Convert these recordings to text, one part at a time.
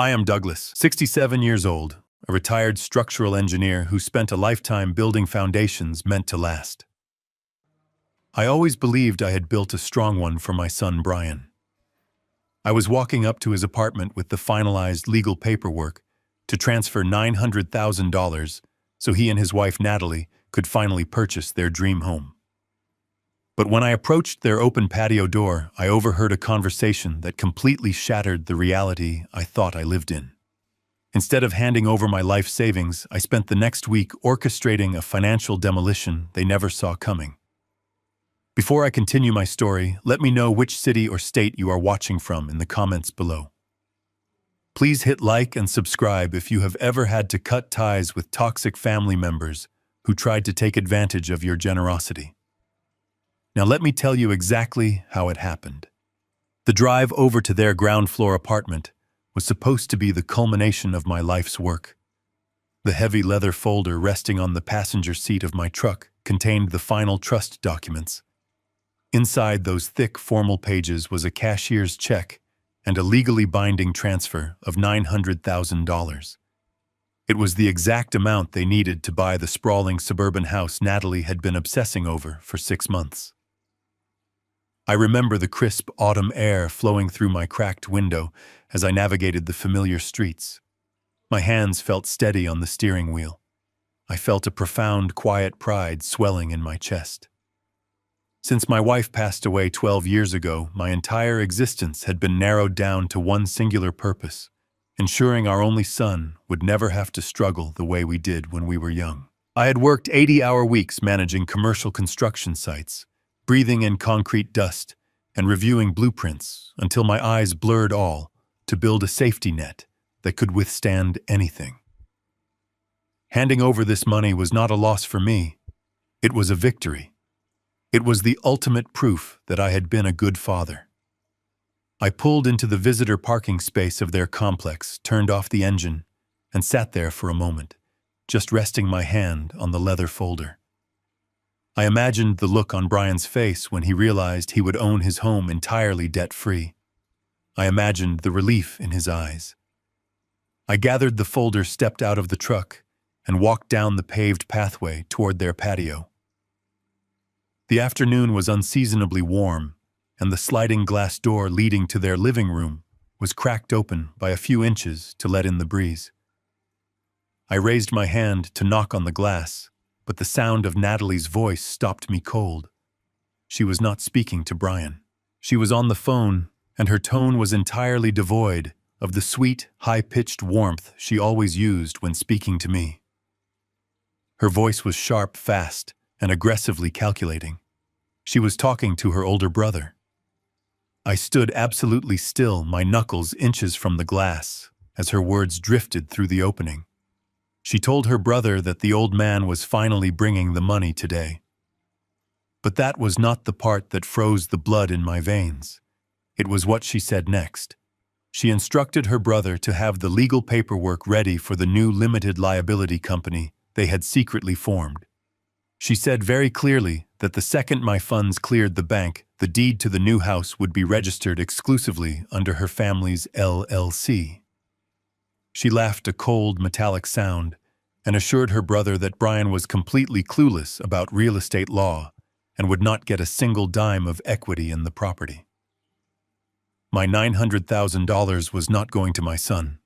I am Douglas, 67 years old, a retired structural engineer who spent a lifetime building foundations meant to last. I always believed I had built a strong one for my son Brian. I was walking up to his apartment with the finalized legal paperwork to transfer $900,000 so he and his wife Natalie could finally purchase their dream home. But when I approached their open patio door, I overheard a conversation that completely shattered the reality I thought I lived in. Instead of handing over my life savings, I spent the next week orchestrating a financial demolition they never saw coming. Before I continue my story, let me know which city or state you are watching from in the comments below. Please hit like and subscribe if you have ever had to cut ties with toxic family members who tried to take advantage of your generosity. Now let me tell you exactly how it happened. The drive over to their ground floor apartment was supposed to be the culmination of my life's work. The heavy leather folder resting on the passenger seat of my truck contained the final trust documents. Inside those thick, formal pages was a cashier's check and a legally binding transfer of $900,000. It was the exact amount they needed to buy the sprawling suburban house Natalie had been obsessing over for 6 months. I remember the crisp autumn air flowing through my cracked window as I navigated the familiar streets. My hands felt steady on the steering wheel. I felt a profound, quiet pride swelling in my chest. Since my wife passed away 12 years ago, my entire existence had been narrowed down to one singular purpose: ensuring our only son would never have to struggle the way we did when we were young. I had worked 80-hour weeks managing commercial construction sites, breathing in concrete dust and reviewing blueprints until my eyes blurred all to build a safety net that could withstand anything. Handing over this money was not a loss for me. It was a victory. It was the ultimate proof that I had been a good father. I pulled into the visitor parking space of their complex, turned off the engine, and sat there for a moment, just resting my hand on the leather folder. I imagined the look on Brian's face when he realized he would own his home entirely debt-free. I imagined the relief in his eyes. I gathered the folder, stepped out of the truck, and walked down the paved pathway toward their patio. The afternoon was unseasonably warm, and the sliding glass door leading to their living room was cracked open by a few inches to let in the breeze. I raised my hand to knock on the glass, but the sound of Natalie's voice stopped me cold. She was not speaking to Brian. She was on the phone, and her tone was entirely devoid of the sweet, high-pitched warmth she always used when speaking to me. Her voice was sharp, fast, and aggressively calculating. She was talking to her older brother. I stood absolutely still, my knuckles inches from the glass, as her words drifted through the opening. She told her brother that the old man was finally bringing the money today. But that was not the part that froze the blood in my veins. It was what she said next. She instructed her brother to have the legal paperwork ready for the new limited liability company they had secretly formed. She said very clearly that the second my funds cleared the bank, the deed to the new house would be registered exclusively under her family's LLC. She laughed a cold, metallic sound and assured her brother that Brian was completely clueless about real estate law and would not get a single dime of equity in the property. My $900,000 was not going to my son.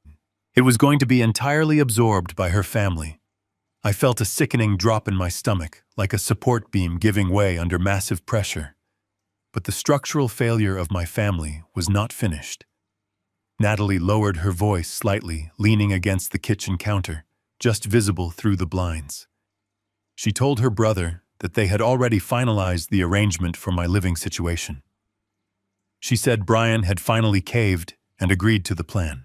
It was going to be entirely absorbed by her family. I felt a sickening drop in my stomach, like a support beam giving way under massive pressure. But the structural failure of my family was not finished. Natalie lowered her voice slightly, leaning against the kitchen counter, just visible through the blinds. She told her brother that they had already finalized the arrangement for my living situation. She said Brian had finally caved and agreed to the plan.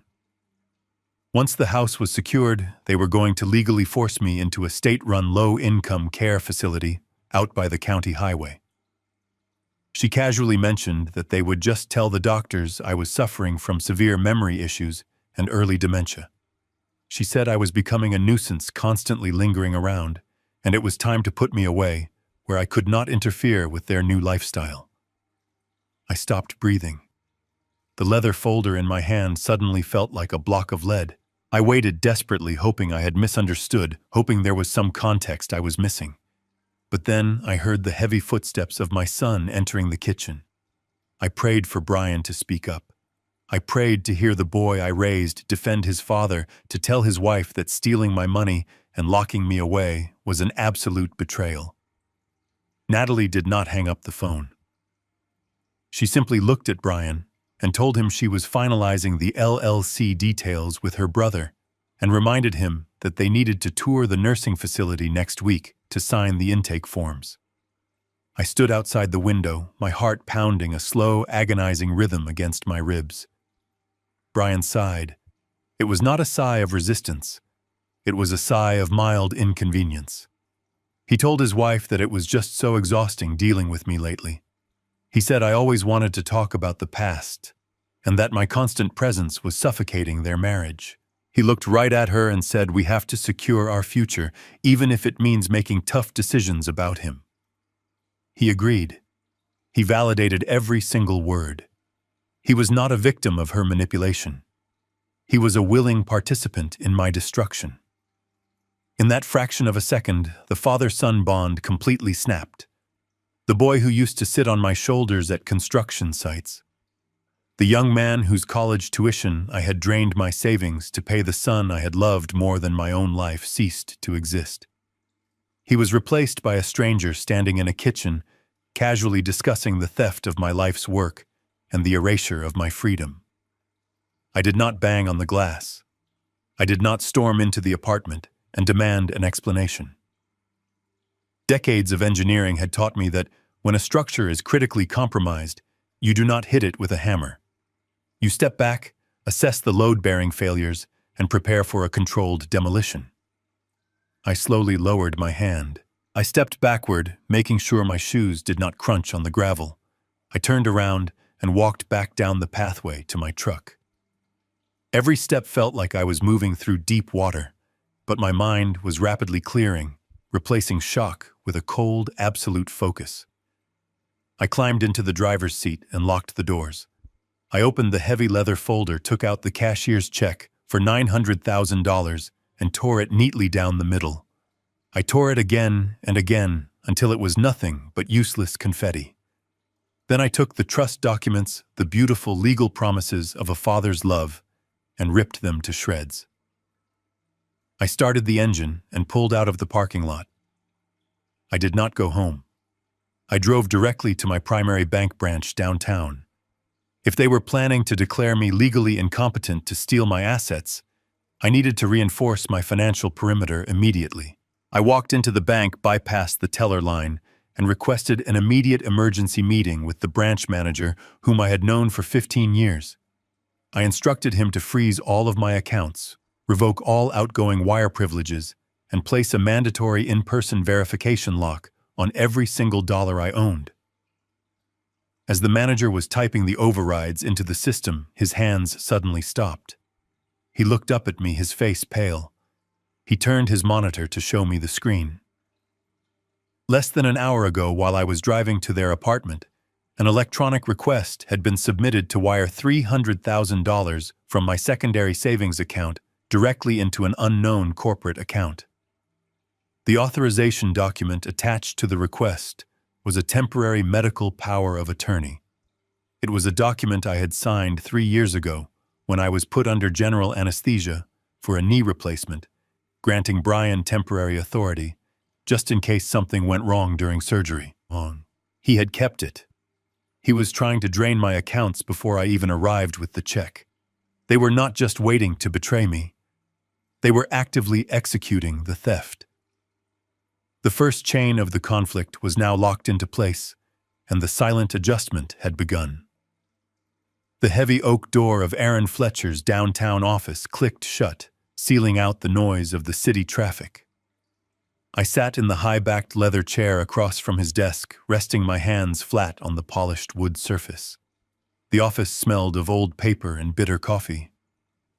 Once the house was secured, they were going to legally force me into a state-run low-income care facility out by the county highway. She casually mentioned that they would just tell the doctors I was suffering from severe memory issues and early dementia. She said I was becoming a nuisance, constantly lingering around, and it was time to put me away, where I could not interfere with their new lifestyle. I stopped breathing. The leather folder in my hand suddenly felt like a block of lead. I waited desperately, hoping I had misunderstood, hoping there was some context I was missing. But then I heard the heavy footsteps of my son entering the kitchen. I prayed for Brian to speak up. I prayed to hear the boy I raised defend his father, to tell his wife that stealing my money and locking me away was an absolute betrayal. Natalie did not hang up the phone. She simply looked at Brian and told him she was finalizing the LLC details with her brother, and reminded him that they needed to tour the nursing facility next week to sign the intake forms. I stood outside the window, my heart pounding a slow, agonizing rhythm against my ribs. Brian sighed. It was not a sigh of resistance. It was a sigh of mild inconvenience. He told his wife that it was just so exhausting dealing with me lately. He said I always wanted to talk about the past, and that my constant presence was suffocating their marriage. He looked right at her and said we have to secure our future, even if it means making tough decisions about him. He agreed. He validated every single word. He was not a victim of her manipulation. He was a willing participant in my destruction. In that fraction of a second, the father-son bond completely snapped. The boy who used to sit on my shoulders at construction sites. The young man whose college tuition I had drained my savings to pay the son I had loved more than my own life ceased to exist. He was replaced by a stranger standing in a kitchen, casually discussing the theft of my life's work and the erasure of my freedom. I did not bang on the glass. I did not storm into the apartment and demand an explanation. Decades of engineering had taught me that when a structure is critically compromised, you do not hit it with a hammer. You step back, assess the load-bearing failures, and prepare for a controlled demolition. I slowly lowered my hand. I stepped backward, making sure my shoes did not crunch on the gravel. I turned around and walked back down the pathway to my truck. Every step felt like I was moving through deep water, but my mind was rapidly clearing, replacing shock with a cold, absolute focus. I climbed into the driver's seat and locked the doors. I opened the heavy leather folder, took out the cashier's check for $900,000 and tore it neatly down the middle. I tore it again and again until it was nothing but useless confetti. Then I took the trust documents, the beautiful legal promises of a father's love, and ripped them to shreds. I started the engine and pulled out of the parking lot. I did not go home. I drove directly to my primary bank branch downtown. If they were planning to declare me legally incompetent to steal my assets, I needed to reinforce my financial perimeter immediately. I walked into the bank, bypassed the teller line, and requested an immediate emergency meeting with the branch manager whom I had known for 15 years. I instructed him to freeze all of my accounts, revoke all outgoing wire privileges, and place a mandatory in-person verification lock on every single dollar I owned. As the manager was typing the overrides into the system, his hands suddenly stopped. He looked up at me, his face pale. He turned his monitor to show me the screen. Less than an hour ago, while I was driving to their apartment, an electronic request had been submitted to wire $300,000 from my secondary savings account directly into an unknown corporate account. The authorization document attached to the request was a temporary medical power of attorney. It was a document I had signed 3 years ago when I was put under general anesthesia for a knee replacement, granting Brian temporary authority, just in case something went wrong during surgery. He had kept it. He was trying to drain my accounts before I even arrived with the check. They were not just waiting to betray me. They were actively executing the theft. The first chain of the conflict was now locked into place, and the silent adjustment had begun. The heavy oak door of Aaron Fletcher's downtown office clicked shut, sealing out the noise of the city traffic. I sat in the high-backed leather chair across from his desk, resting my hands flat on the polished wood surface. The office smelled of old paper and bitter coffee.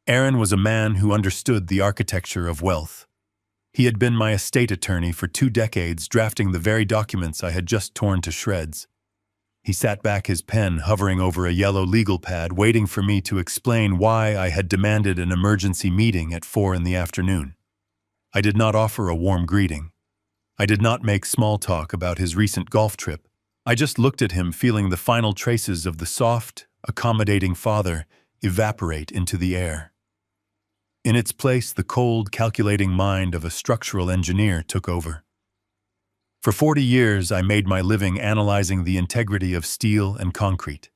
Aaron was a man who understood the architecture of wealth. He had been my estate attorney for 2 decades, drafting the very documents I had just torn to shreds. He sat back, his pen hovering over a yellow legal pad, waiting for me to explain why I had demanded an emergency meeting at 4 in the afternoon. I did not offer a warm greeting. I did not make small talk about his recent golf trip. I just looked at him, feeling the final traces of the soft, accommodating father evaporate into the air. In its place, the cold, calculating mind of a structural engineer took over. For 40 years, I made my living analyzing the integrity of steel and concrete.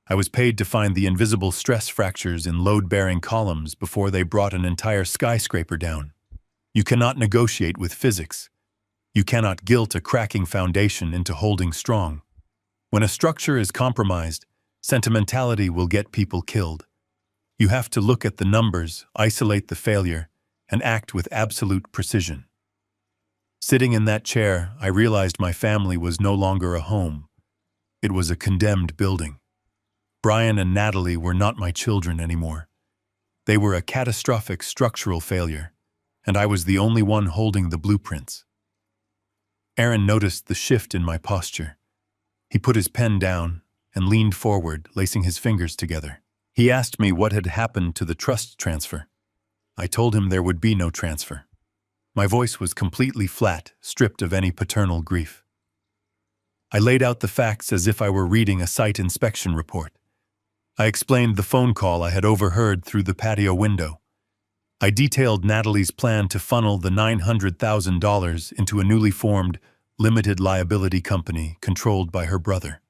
I was paid to find the invisible stress fractures in load-bearing columns before they brought an entire skyscraper down. You cannot negotiate with physics. You cannot guilt a cracking foundation into holding strong. When a structure is compromised, sentimentality will get people killed. You have to look at the numbers, isolate the failure, and act with absolute precision. Sitting in that chair, I realized my family was no longer a home. It was a condemned building. Brian and Natalie were not my children anymore. They were a catastrophic structural failure, and I was the only one holding the blueprints. Aaron noticed the shift in my posture. He put his pen down and leaned forward, lacing his fingers together. He asked me what had happened to the trust transfer. I told him there would be no transfer. My voice was completely flat, stripped of any paternal grief. I laid out the facts as if I were reading a site inspection report. I explained the phone call I had overheard through the patio window. I detailed Natalie's plan to funnel the $900,000 into a newly formed, limited liability company controlled by her brother.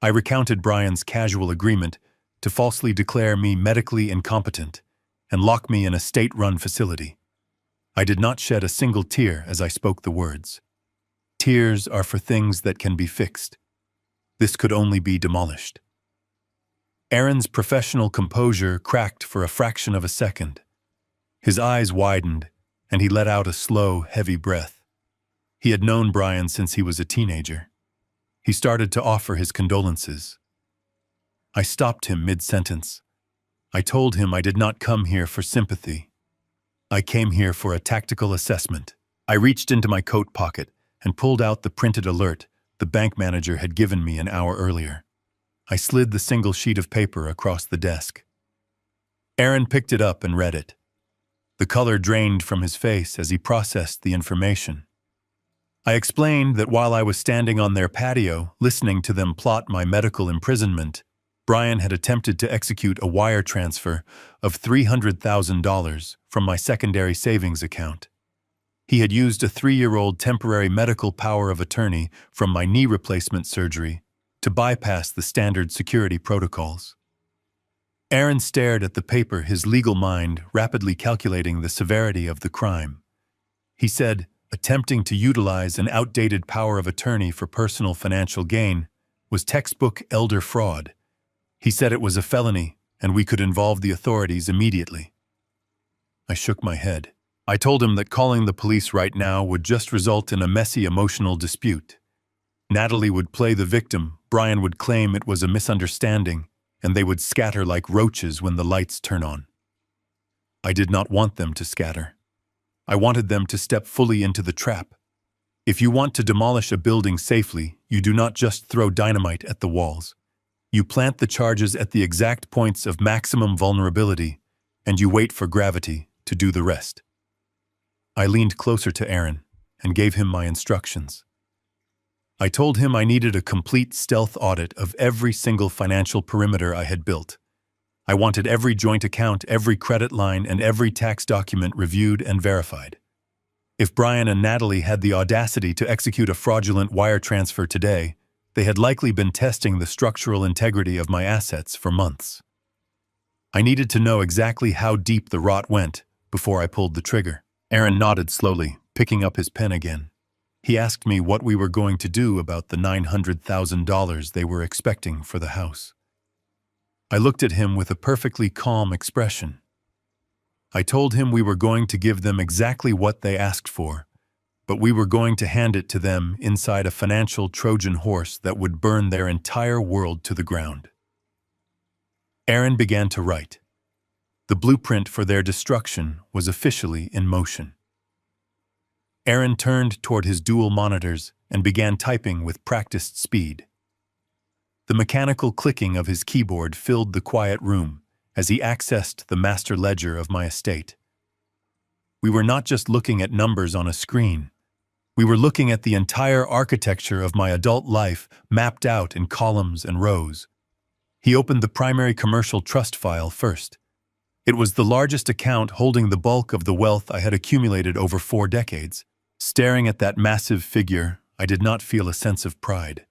I recounted Brian's casual agreement to falsely declare me medically incompetent and lock me in a state-run facility. I did not shed a single tear as I spoke the words. Tears are for things that can be fixed. This could only be demolished. Aaron's professional composure cracked for a fraction of a second. His eyes widened, and he let out a slow, heavy breath. He had known Brian since he was a teenager. He started to offer his condolences. I stopped him mid-sentence. I told him I did not come here for sympathy. I came here for a tactical assessment. I reached into my coat pocket and pulled out the printed alert the bank manager had given me an hour earlier. I slid the single sheet of paper across the desk. Aaron picked it up and read it. The color drained from his face as he processed the information. I explained that while I was standing on their patio, listening to them plot my medical imprisonment, Brian had attempted to execute a wire transfer of $300,000 from my secondary savings account. He had used a 3-year-old temporary medical power of attorney from my knee replacement surgery to bypass the standard security protocols. Aaron stared at the paper, his legal mind rapidly calculating the severity of the crime. He said, attempting to utilize an outdated power of attorney for personal financial gain was textbook elder fraud. He said it was a felony, and we could involve the authorities immediately. I shook my head. I told him that calling the police right now would just result in a messy emotional dispute. Natalie would play the victim, Brian would claim it was a misunderstanding, and they would scatter like roaches when the lights turn on. I did not want them to scatter. I wanted them to step fully into the trap. If you want to demolish a building safely, you do not just throw dynamite at the walls. You plant the charges at the exact points of maximum vulnerability, and you wait for gravity to do the rest. I leaned closer to Aaron and gave him my instructions. I told him I needed a complete stealth audit of every single financial perimeter I had built. I wanted every joint account, every credit line, and every tax document reviewed and verified. If Brian and Natalie had the audacity to execute a fraudulent wire transfer today, they had likely been testing the structural integrity of my assets for months. I needed to know exactly how deep the rot went before I pulled the trigger. Aaron nodded slowly, picking up his pen again. He asked me what we were going to do about the $900,000 they were expecting for the house. I looked at him with a perfectly calm expression. I told him we were going to give them exactly what they asked for, but we were going to hand it to them inside a financial Trojan horse that would burn their entire world to the ground. Aaron began to write. The blueprint for their destruction was officially in motion. Aaron turned toward his dual monitors and began typing with practiced speed. The mechanical clicking of his keyboard filled the quiet room as he accessed the master ledger of my estate. We were not just looking at numbers on a screen. We were looking at the entire architecture of my adult life mapped out in columns and rows. He opened the primary commercial trust file first. It was the largest account holding the bulk of the wealth I had accumulated over 4 decades. Staring at that massive figure, I did not feel a sense of pride.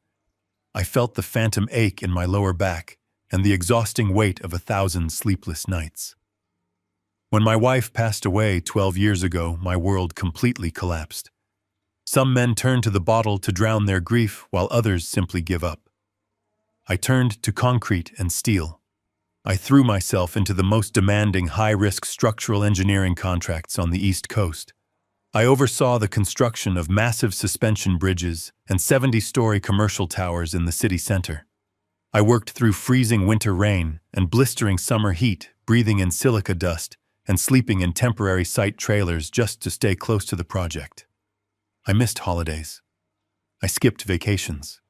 I felt the phantom ache in my lower back and the exhausting weight of 1,000 sleepless nights. When my wife passed away 12 years ago, my world completely collapsed. Some men turn to the bottle to drown their grief, while others simply give up. I turned to concrete and steel. I threw myself into the most demanding high-risk structural engineering contracts on the East Coast. I oversaw the construction of massive suspension bridges and 70-story commercial towers in the city center. I worked through freezing winter rain and blistering summer heat, breathing in silica dust and sleeping in temporary site trailers just to stay close to the project. I missed holidays. I skipped vacations.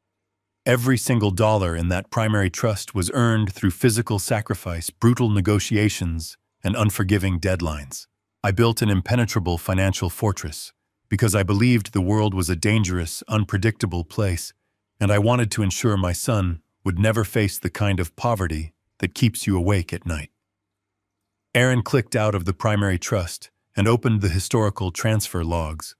Every single dollar in that primary trust was earned through physical sacrifice, brutal negotiations, and unforgiving deadlines. I built an impenetrable financial fortress because I believed the world was a dangerous, unpredictable place, and I wanted to ensure my son would never face the kind of poverty that keeps you awake at night. Aaron clicked out of the primary trust and opened the historical transfer logs.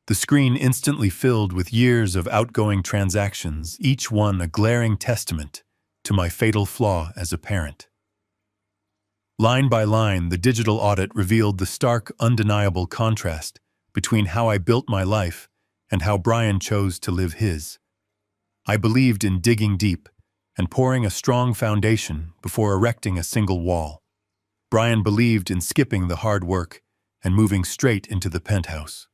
The screen instantly filled with years of outgoing transactions, each one a glaring testament to my fatal flaw as a parent. Line by line, the digital audit revealed the stark, undeniable contrast between how I built my life and how Brian chose to live his. I believed in digging deep and pouring a strong foundation before erecting a single wall. Brian believed in skipping the hard work and moving straight into the penthouse.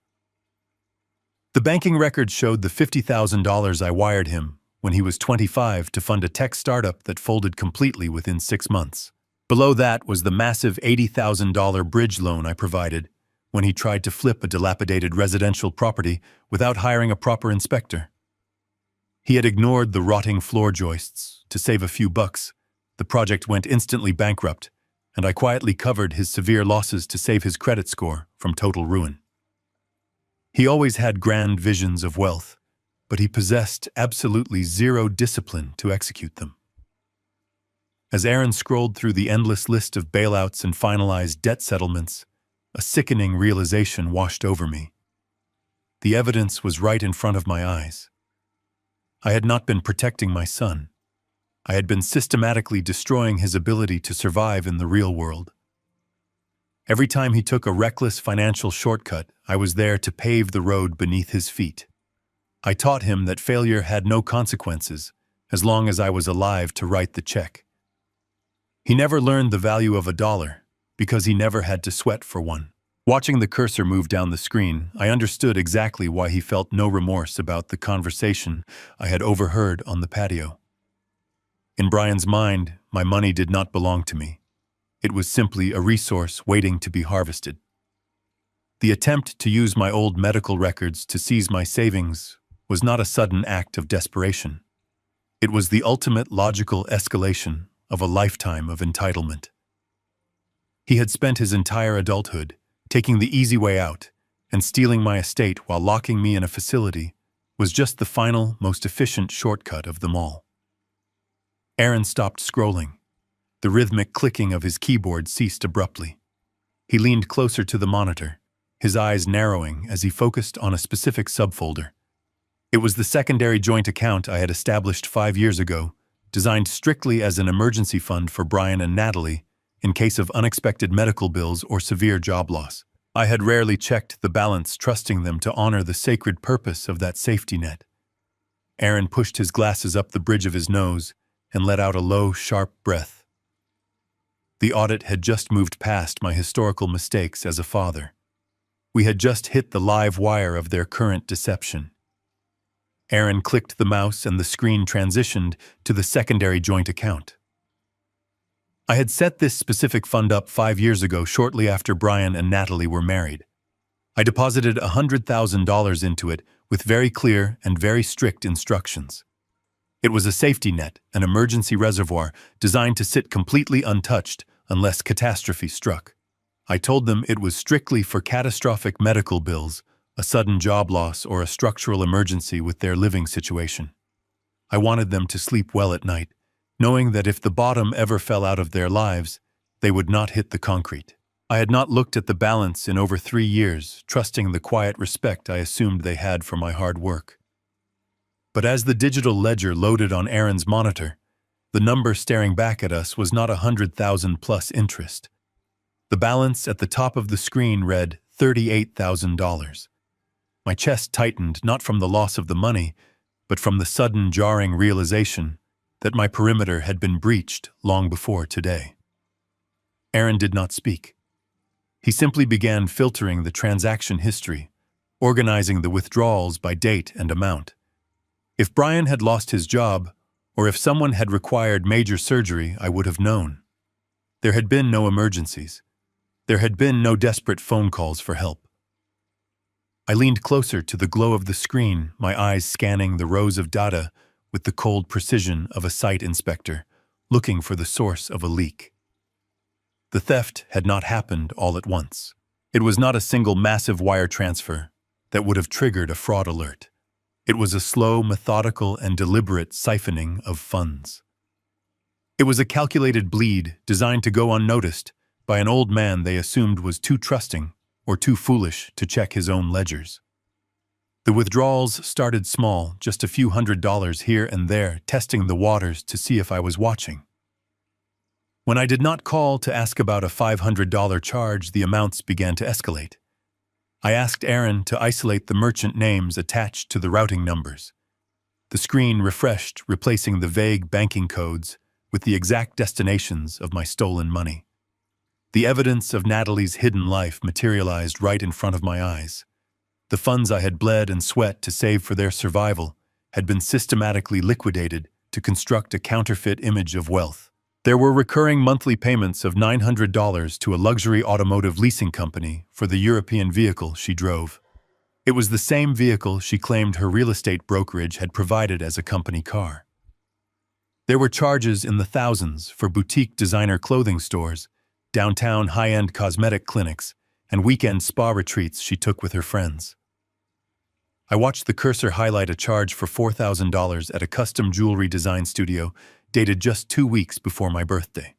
The banking records showed the $50,000 I wired him when he was 25 to fund a tech startup that folded completely within 6 months. Below that was the massive $80,000 bridge loan I provided when he tried to flip a dilapidated residential property without hiring a proper inspector. He had ignored the rotting floor joists to save a few bucks. The project went instantly bankrupt, and I quietly covered his severe losses to save his credit score from total ruin. He always had grand visions of wealth, but he possessed absolutely zero discipline to execute them. As Aaron scrolled through the endless list of bailouts and finalized debt settlements, a sickening realization washed over me. The evidence was right in front of my eyes. I had not been protecting my son. I had been systematically destroying his ability to survive in the real world. Every time he took a reckless financial shortcut, I was there to pave the road beneath his feet. I taught him that failure had no consequences as long as I was alive to write the check. He never learned the value of $1 because he never had to sweat for one. Watching the cursor move down the screen, I understood exactly why he felt no remorse about the conversation I had overheard on the patio. In Brian's mind, my money did not belong to me. It was simply a resource waiting to be harvested. The attempt to use my old medical records to seize my savings was not a sudden act of desperation. It was the ultimate logical escalation of a lifetime of entitlement. He had spent his entire adulthood taking the easy way out, and stealing my estate while locking me in a facility was just the final, most efficient shortcut of them all. Aaron stopped scrolling. The rhythmic clicking of his keyboard ceased abruptly. He leaned closer to the monitor, his eyes narrowing as he focused on a specific subfolder. It was the secondary joint account I had established 5 years ago, designed strictly as an emergency fund for Brian and Natalie in case of unexpected medical bills or severe job loss. I had rarely checked the balance, trusting them to honor the sacred purpose of that safety net. Aaron pushed his glasses up the bridge of his nose and let out a low, sharp breath. The audit had just moved past my historical mistakes as a father. We had just hit the live wire of their current deception. Aaron clicked the mouse and the screen transitioned to the secondary joint account. I had set this specific fund up 5 years ago, shortly after Brian and Natalie were married. I deposited $100,000 into it with very clear and very strict instructions. It was a safety net, an emergency reservoir designed to sit completely untouched unless catastrophe struck. I told them it was strictly for catastrophic medical bills, a sudden job loss, or a structural emergency with their living situation. I wanted them to sleep well at night, knowing that if the bottom ever fell out of their lives, they would not hit the concrete. I had not looked at the balance in over 3 years, trusting the quiet respect I assumed they had for my hard work. But as the digital ledger loaded on Aaron's monitor, the number staring back at us was not 100,000 plus interest. The balance at the top of the screen read $38,000. My chest tightened, not from the loss of the money, but from the sudden jarring realization that my perimeter had been breached long before today. Aaron did not speak. He simply began filtering the transaction history, organizing the withdrawals by date and amount. If Brian had lost his job, or if someone had required major surgery, I would have known. There had been no emergencies. There had been no desperate phone calls for help. I leaned closer to the glow of the screen, my eyes scanning the rows of data with the cold precision of a site inspector, looking for the source of a leak. The theft had not happened all at once. It was not a single massive wire transfer that would have triggered a fraud alert. It was a slow, methodical, and deliberate siphoning of funds. It was a calculated bleed designed to go unnoticed by an old man they assumed was too trusting or too foolish to check his own ledgers. The withdrawals started small, just a few $100s here and there, testing the waters to see if I was watching. When I did not call to ask about a $500 charge, the amounts began to escalate. I asked Aaron to isolate the merchant names attached to the routing numbers. The screen refreshed, replacing the vague banking codes with the exact destinations of my stolen money. The evidence of Natalie's hidden life materialized right in front of my eyes. The funds I had bled and sweat to save for their survival had been systematically liquidated to construct a counterfeit image of wealth. There were recurring monthly payments of $900 to a luxury automotive leasing company for the European vehicle she drove. It was the same vehicle she claimed her real estate brokerage had provided as a company car. There were charges in the thousands for boutique designer clothing stores, downtown high-end cosmetic clinics, and weekend spa retreats she took with her friends. I watched the cursor highlight a charge for $4,000 at a custom jewelry design studio dated just 2 weeks before my birthday.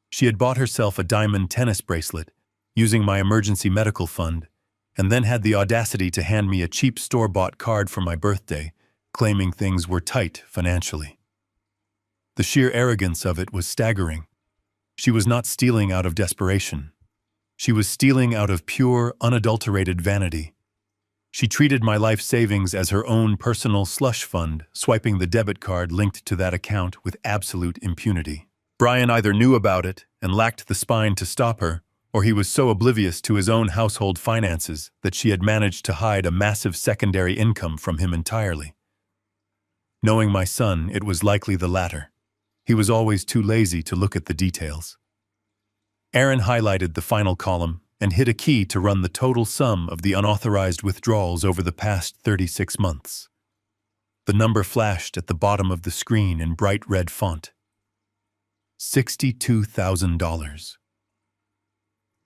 She had bought herself a diamond tennis bracelet using my emergency medical fund, and then had the audacity to hand me a cheap store-bought card for my birthday, claiming things were tight financially. The sheer arrogance of it was staggering. She was not stealing out of desperation. She was stealing out of pure, unadulterated vanity. She treated my life savings as her own personal slush fund, swiping the debit card linked to that account with absolute impunity. Brian either knew about it and lacked the spine to stop her, or he was so oblivious to his own household finances that she had managed to hide a massive secondary income from him entirely. Knowing my son, it was likely the latter. He was always too lazy to look at the details. Aaron highlighted the final column and hit a key to run the total sum of the unauthorized withdrawals over the past 36 months. The number flashed at the bottom of the screen in bright red font. $62,000.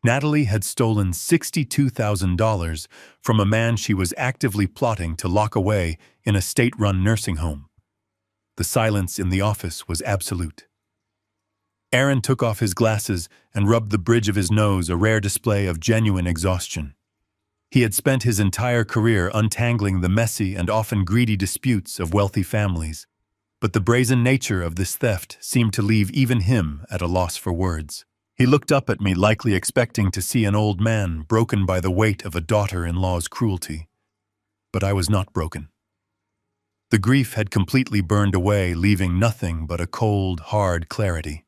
Natalie had stolen $62,000 from a man she was actively plotting to lock away in a state-run nursing home. The silence in the office was absolute. Aaron took off his glasses and rubbed the bridge of his nose, a rare display of genuine exhaustion. He had spent his entire career untangling the messy and often greedy disputes of wealthy families, but the brazen nature of this theft seemed to leave even him at a loss for words. He looked up at me, likely expecting to see an old man broken by the weight of a daughter-in-law's cruelty. But I was not broken. The grief had completely burned away, leaving nothing but a cold, hard clarity.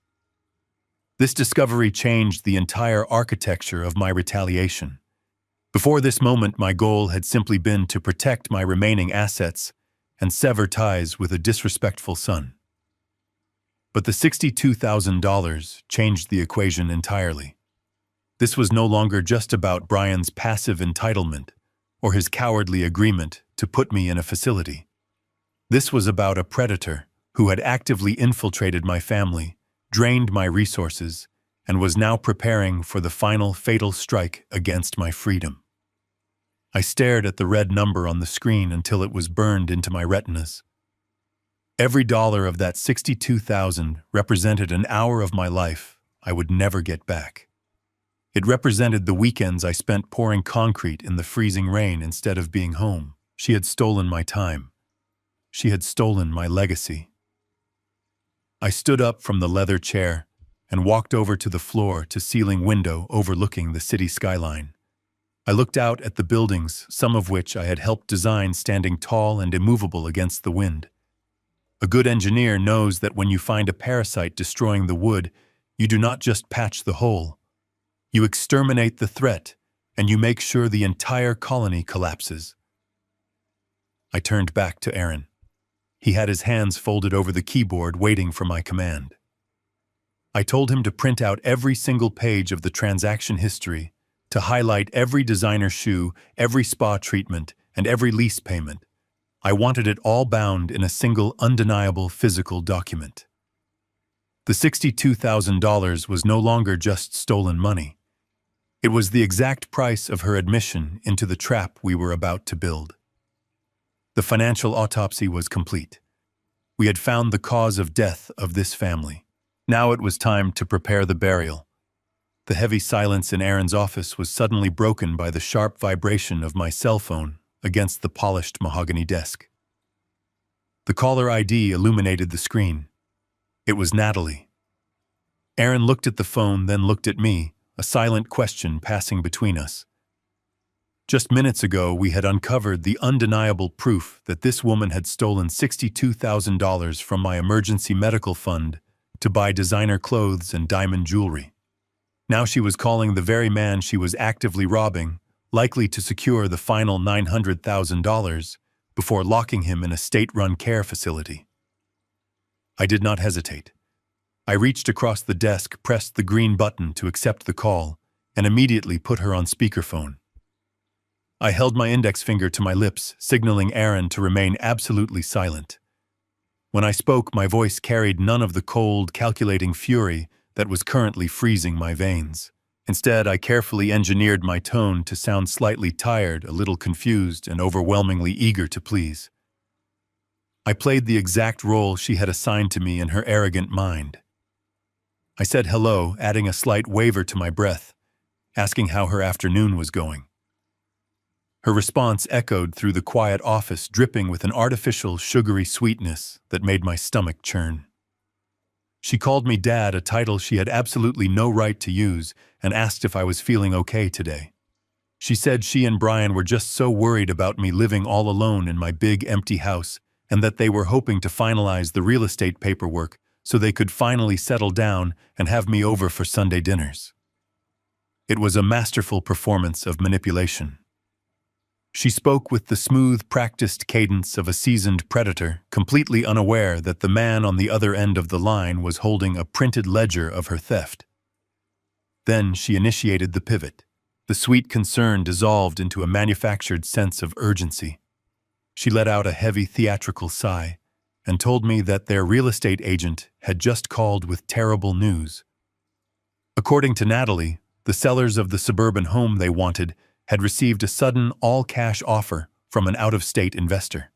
This discovery changed the entire architecture of my retaliation. Before this moment, my goal had simply been to protect my remaining assets and sever ties with a disrespectful son. But the $62,000 changed the equation entirely. This was no longer just about Brian's passive entitlement or his cowardly agreement to put me in a facility. This was about a predator who had actively infiltrated my family, drained my resources, and was now preparing for the final fatal strike against my freedom. I stared at the red number on the screen until it was burned into my retinas. Every dollar of that $62,000 represented an hour of my life I would never get back. It represented the weekends I spent pouring concrete in the freezing rain instead of being home. She had stolen my time. She had stolen my legacy. I stood up from the leather chair and walked over to the floor-to-ceiling window overlooking the city skyline. I looked out at the buildings, some of which I had helped design standing tall and immovable against the wind. A good engineer knows that when you find a parasite destroying the wood, you do not just patch the hole. You exterminate the threat, and you make sure the entire colony collapses. I turned back to Aaron. He had his hands folded over the keyboard waiting for my command. I told him to print out every single page of the transaction history, to highlight every designer shoe, every spa treatment, and every lease payment. I wanted it all bound in a single undeniable physical document. The $62,000 was no longer just stolen money. It was the exact price of her admission into the trap we were about to build. The financial autopsy was complete. We had found the cause of death of this family. Now it was time to prepare the burial. The heavy silence in Aaron's office was suddenly broken by the sharp vibration of my cell phone against the polished mahogany desk. The caller ID illuminated the screen. It was Natalie. Aaron looked at the phone, then looked at me, a silent question passing between us. Just minutes ago, we had uncovered the undeniable proof that this woman had stolen $62,000 from my emergency medical fund to buy designer clothes and diamond jewelry. Now she was calling the very man she was actively robbing, likely to secure the final $900,000 before locking him in a state-run care facility. I did not hesitate. I reached across the desk, pressed the green button to accept the call, and immediately put her on speakerphone. I held my index finger to my lips, signaling Aaron to remain absolutely silent. When I spoke, my voice carried none of the cold, calculating fury that was currently freezing my veins. Instead, I carefully engineered my tone to sound slightly tired, a little confused, and overwhelmingly eager to please. I played the exact role she had assigned to me in her arrogant mind. I said hello, adding a slight waver to my breath, asking how her afternoon was going. Her response echoed through the quiet office, dripping with an artificial, sugary sweetness that made my stomach churn. She called me Dad, a title she had absolutely no right to use, and asked if I was feeling okay today. She said she and Brian were just so worried about me living all alone in my big, empty house, and that they were hoping to finalize the real estate paperwork so they could finally settle down and have me over for Sunday dinners. It was a masterful performance of manipulation. She spoke with the smooth, practiced cadence of a seasoned predator, completely unaware that the man on the other end of the line was holding a printed ledger of her theft. Then she initiated the pivot. The sweet concern dissolved into a manufactured sense of urgency. She let out a heavy theatrical sigh and told me that their real estate agent had just called with terrible news. According to Natalie, the sellers of the suburban home they wanted had received a sudden all-cash offer from an out-of-state investor.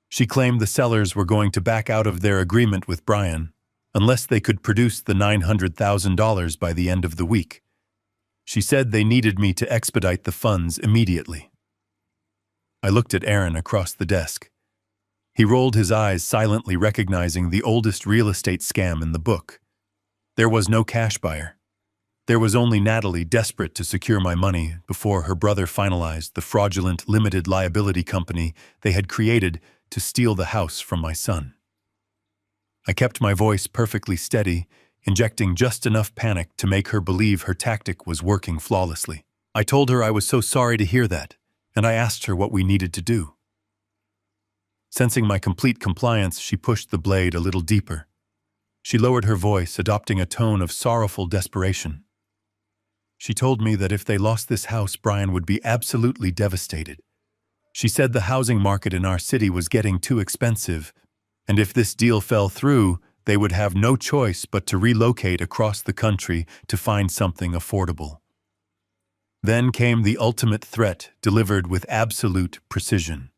She claimed the sellers were going to back out of their agreement with Brian unless they could produce the $900,000 by the end of the week. She said they needed me to expedite the funds immediately. I looked at Aaron across the desk. He rolled his eyes, silently recognizing the oldest real estate scam in the book. There was no cash buyer. There was only Natalie, desperate to secure my money before her brother finalized the fraudulent limited liability company they had created to steal the house from my son. I kept my voice perfectly steady, injecting just enough panic to make her believe her tactic was working flawlessly. I told her I was so sorry to hear that, and I asked her what we needed to do. Sensing my complete compliance, she pushed the blade a little deeper. She lowered her voice, adopting a tone of sorrowful desperation. She told me that if they lost this house, Brian would be absolutely devastated. She said the housing market in our city was getting too expensive, and if this deal fell through, they would have no choice but to relocate across the country to find something affordable. Then came the ultimate threat, delivered with absolute precision.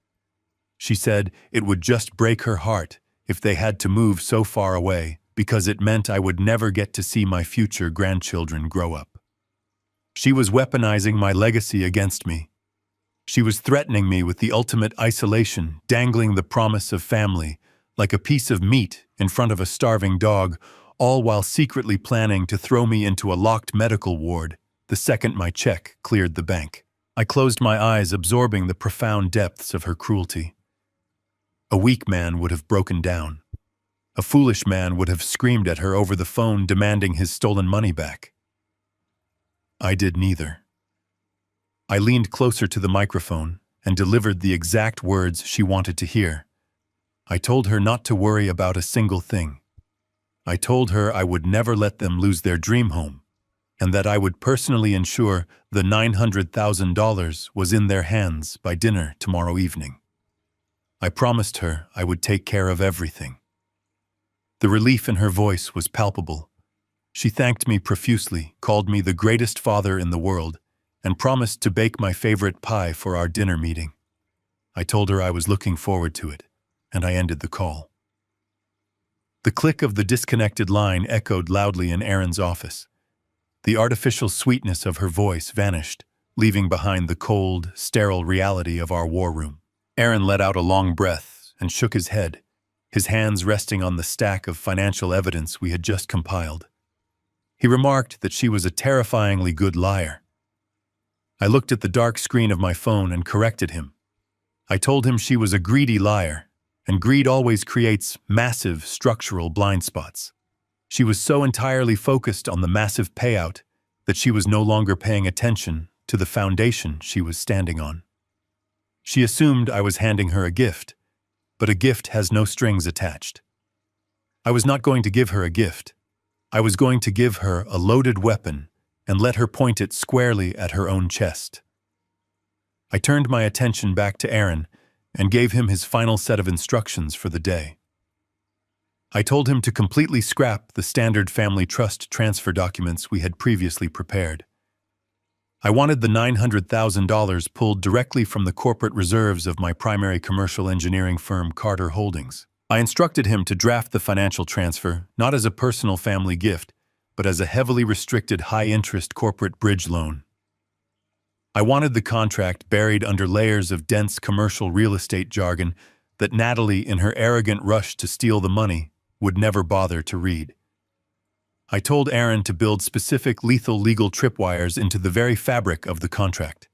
She said it would just break her heart if they had to move so far away, because it meant I would never get to see my future grandchildren grow up. She was weaponizing my legacy against me. She was threatening me with the ultimate isolation, dangling the promise of family, like a piece of meat in front of a starving dog, all while secretly planning to throw me into a locked medical ward the second my check cleared the bank. I closed my eyes, absorbing the profound depths of her cruelty. A weak man would have broken down. A foolish man would have screamed at her over the phone, demanding his stolen money back. I did neither. I leaned closer to the microphone and delivered the exact words she wanted to hear. I told her not to worry about a single thing. I told her I would never let them lose their dream home, and that I would personally ensure the $900,000 was in their hands by dinner tomorrow evening. I promised her I would take care of everything. The relief in her voice was palpable. She thanked me profusely, called me the greatest father in the world, and promised to bake my favorite pie for our dinner meeting. I told her I was looking forward to it, and I ended the call. The click of the disconnected line echoed loudly in Erin's office. The artificial sweetness of her voice vanished, leaving behind the cold, sterile reality of our war room. Erin let out a long breath and shook his head, his hands resting on the stack of financial evidence we had just compiled. He remarked that she was a terrifyingly good liar. I looked at the dark screen of my phone and corrected him. I told him she was a greedy liar, and greed always creates massive structural blind spots. She was so entirely focused on the massive payout that she was no longer paying attention to the foundation she was standing on. She assumed I was handing her a gift, but a gift has no strings attached. I was not going to give her a gift. I was going to give her a loaded weapon and let her point it squarely at her own chest. I turned my attention back to Erin and gave him his final set of instructions for the day. I told him to completely scrap the standard family trust transfer documents we had previously prepared. I wanted the $900,000 pulled directly from the corporate reserves of my primary commercial engineering firm, Carter Holdings. I instructed him to draft the financial transfer not as a personal family gift, but as a heavily restricted high-interest corporate bridge loan. I wanted the contract buried under layers of dense commercial real estate jargon that Natalie, in her arrogant rush to steal the money, would never bother to read. I told Erin to build specific lethal legal tripwires into the very fabric of the contract.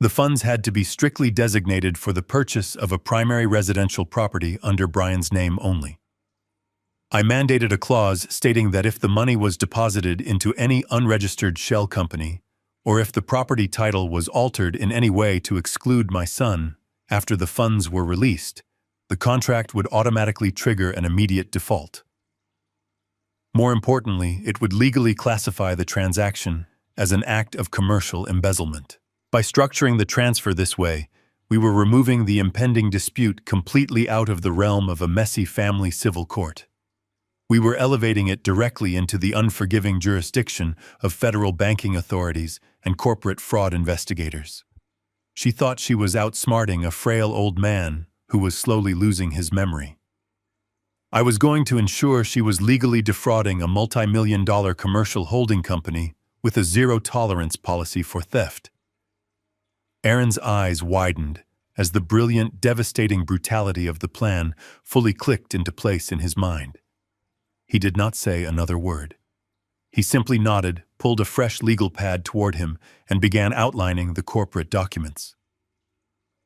The funds had to be strictly designated for the purchase of a primary residential property under Brian's name only. I mandated a clause stating that if the money was deposited into any unregistered shell company, or if the property title was altered in any way to exclude my son after the funds were released, the contract would automatically trigger an immediate default. More importantly, it would legally classify the transaction as an act of commercial embezzlement. By structuring the transfer this way, we were removing the impending dispute completely out of the realm of a messy family civil court. We were elevating it directly into the unforgiving jurisdiction of federal banking authorities and corporate fraud investigators. She thought she was outsmarting a frail old man who was slowly losing his memory. I was going to ensure she was legally defrauding a multi-million-dollar commercial holding company with a zero-tolerance policy for theft. Erin's eyes widened as the brilliant, devastating brutality of the plan fully clicked into place in his mind. He did not say another word. He simply nodded, pulled a fresh legal pad toward him, and began outlining the corporate documents.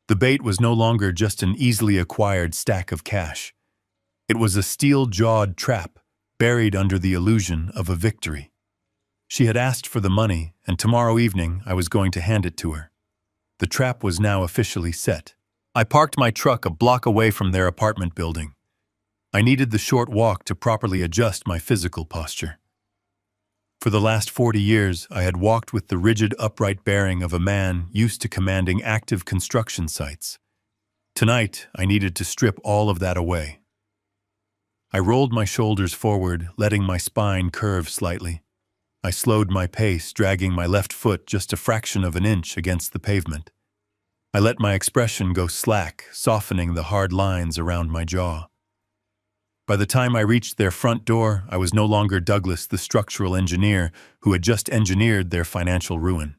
The bait was no longer just an easily acquired stack of cash. It was a steel-jawed trap buried under the illusion of a victory. She had asked for the money, and tomorrow evening I was going to hand it to her. The trap was now officially set. I parked my truck a block away from their apartment building. I needed the short walk to properly adjust my physical posture. For the last 40 years, I had walked with the rigid, upright bearing of a man used to commanding active construction sites. Tonight, I needed to strip all of that away. I rolled my shoulders forward, letting my spine curve slightly. I slowed my pace, dragging my left foot just a fraction of an inch against the pavement. I let my expression go slack, softening the hard lines around my jaw. By the time I reached their front door, I was no longer Douglas, the structural engineer who had just engineered their financial ruin.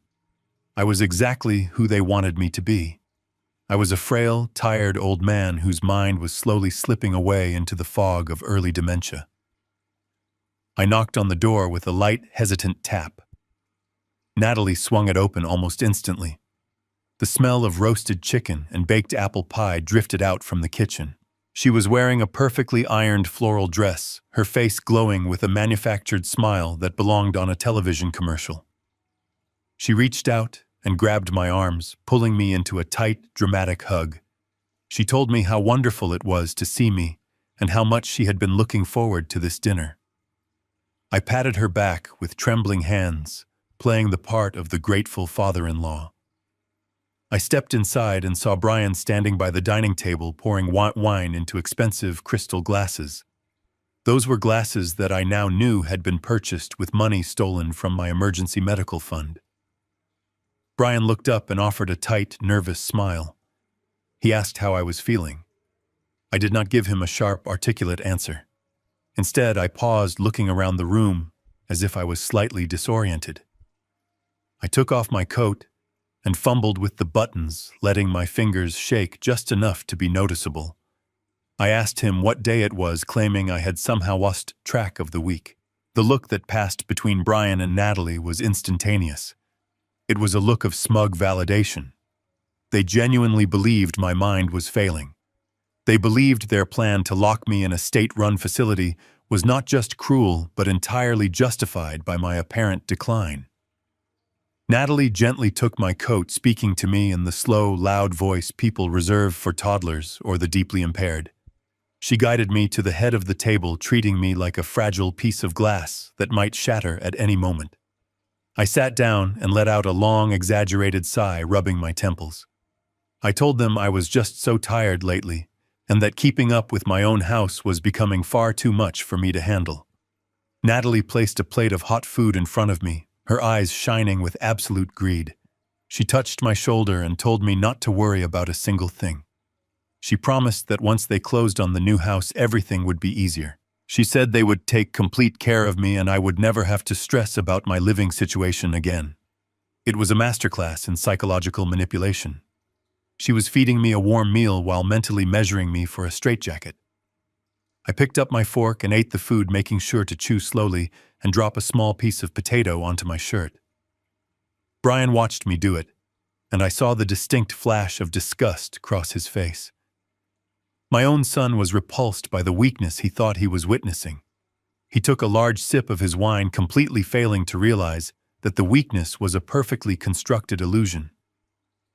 I was exactly who they wanted me to be. I was a frail, tired old man whose mind was slowly slipping away into the fog of early dementia. I knocked on the door with a light, hesitant tap. Natalie swung it open almost instantly. The smell of roasted chicken and baked apple pie drifted out from the kitchen. She was wearing a perfectly ironed floral dress, her face glowing with a manufactured smile that belonged on a television commercial. She reached out and grabbed my arms, pulling me into a tight, dramatic hug. She told me how wonderful it was to see me and how much she had been looking forward to this dinner. I patted her back with trembling hands, playing the part of the grateful father-in-law. I stepped inside and saw Brian standing by the dining table pouring wine into expensive crystal glasses. Those were glasses that I now knew had been purchased with money stolen from my emergency medical fund. Brian looked up and offered a tight, nervous smile. He asked how I was feeling. I did not give him a sharp, articulate answer. Instead, I paused, looking around the room as if I was slightly disoriented. I took off my coat and fumbled with the buttons, letting my fingers shake just enough to be noticeable. I asked him what day it was, claiming I had somehow lost track of the week. The look that passed between Brian and Natalie was instantaneous. It was a look of smug validation. They genuinely believed my mind was failing. They believed their plan to lock me in a state-run facility was not just cruel, but entirely justified by my apparent decline. Natalie gently took my coat, speaking to me in the slow, loud voice people reserve for toddlers or the deeply impaired. She guided me to the head of the table, treating me like a fragile piece of glass that might shatter at any moment. I sat down and let out a long, exaggerated sigh, rubbing my temples. I told them I was just so tired lately, and that keeping up with my own house was becoming far too much for me to handle. Natalie placed a plate of hot food in front of me, her eyes shining with absolute greed. She touched my shoulder and told me not to worry about a single thing. She promised that once they closed on the new house, everything would be easier. She said they would take complete care of me and I would never have to stress about my living situation again. It was a masterclass in psychological manipulation. She was feeding me a warm meal while mentally measuring me for a straitjacket. I picked up my fork and ate the food, making sure to chew slowly and drop a small piece of potato onto my shirt. Brian watched me do it, and I saw the distinct flash of disgust cross his face. My own son was repulsed by the weakness he thought he was witnessing. He took a large sip of his wine, completely failing to realize that the weakness was a perfectly constructed illusion.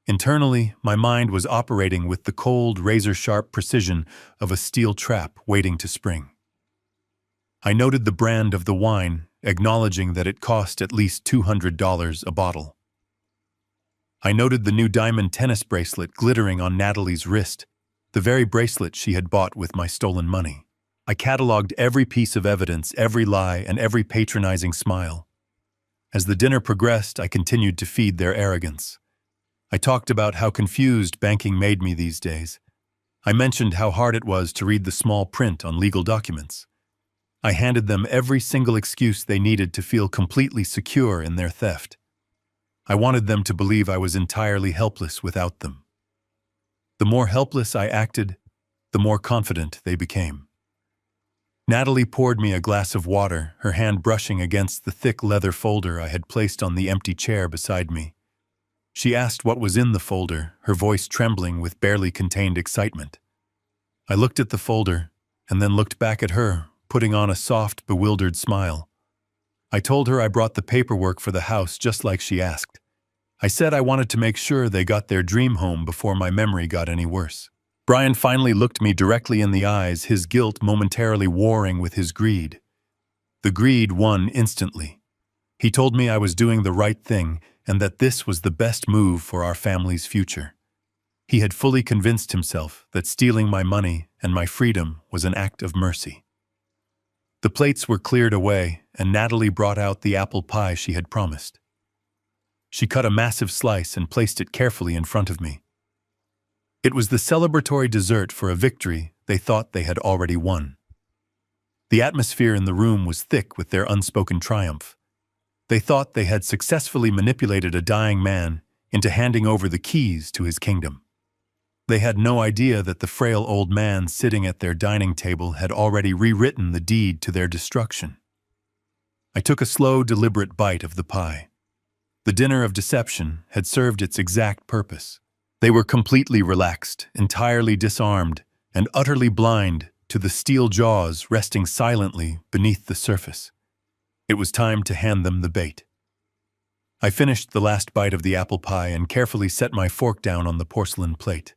Internally, my mind was operating with the cold, razor-sharp precision of a steel trap waiting to spring. I noted the brand of the wine, acknowledging that it cost at least $200 a bottle. I noted the new diamond tennis bracelet glittering on Natalie's wrist, the very bracelet she had bought with my stolen money. I cataloged every piece of evidence, every lie, and every patronizing smile. As the dinner progressed, I continued to feed their arrogance. I talked about how confused banking made me these days. I mentioned how hard it was to read the small print on legal documents. I handed them every single excuse they needed to feel completely secure in their theft. I wanted them to believe I was entirely helpless without them. The more helpless I acted, the more confident they became. Natalie poured me a glass of water, her hand brushing against the thick leather folder I had placed on the empty chair beside me. She asked what was in the folder, her voice trembling with barely contained excitement. I looked at the folder and then looked back at her, putting on a soft, bewildered smile. I told her I brought the paperwork for the house just like she asked. I said I wanted to make sure they got their dream home before my memory got any worse. Brian finally looked me directly in the eyes, his guilt momentarily warring with his greed. The greed won instantly. He told me I was doing the right thing and that this was the best move for our family's future. He had fully convinced himself that stealing my money and my freedom was an act of mercy. The plates were cleared away, and Natalie brought out the apple pie she had promised. She cut a massive slice and placed it carefully in front of me. It was the celebratory dessert for a victory they thought they had already won. The atmosphere in the room was thick with their unspoken triumph. They thought they had successfully manipulated a dying man into handing over the keys to his kingdom. They had no idea that the frail old man sitting at their dining table had already rewritten the deed to their destruction. I took a slow, deliberate bite of the pie. The dinner of deception had served its exact purpose. They were completely relaxed, entirely disarmed, and utterly blind to the steel jaws resting silently beneath the surface. It was time to hand them the bait. I finished the last bite of the apple pie and carefully set my fork down on the porcelain plate.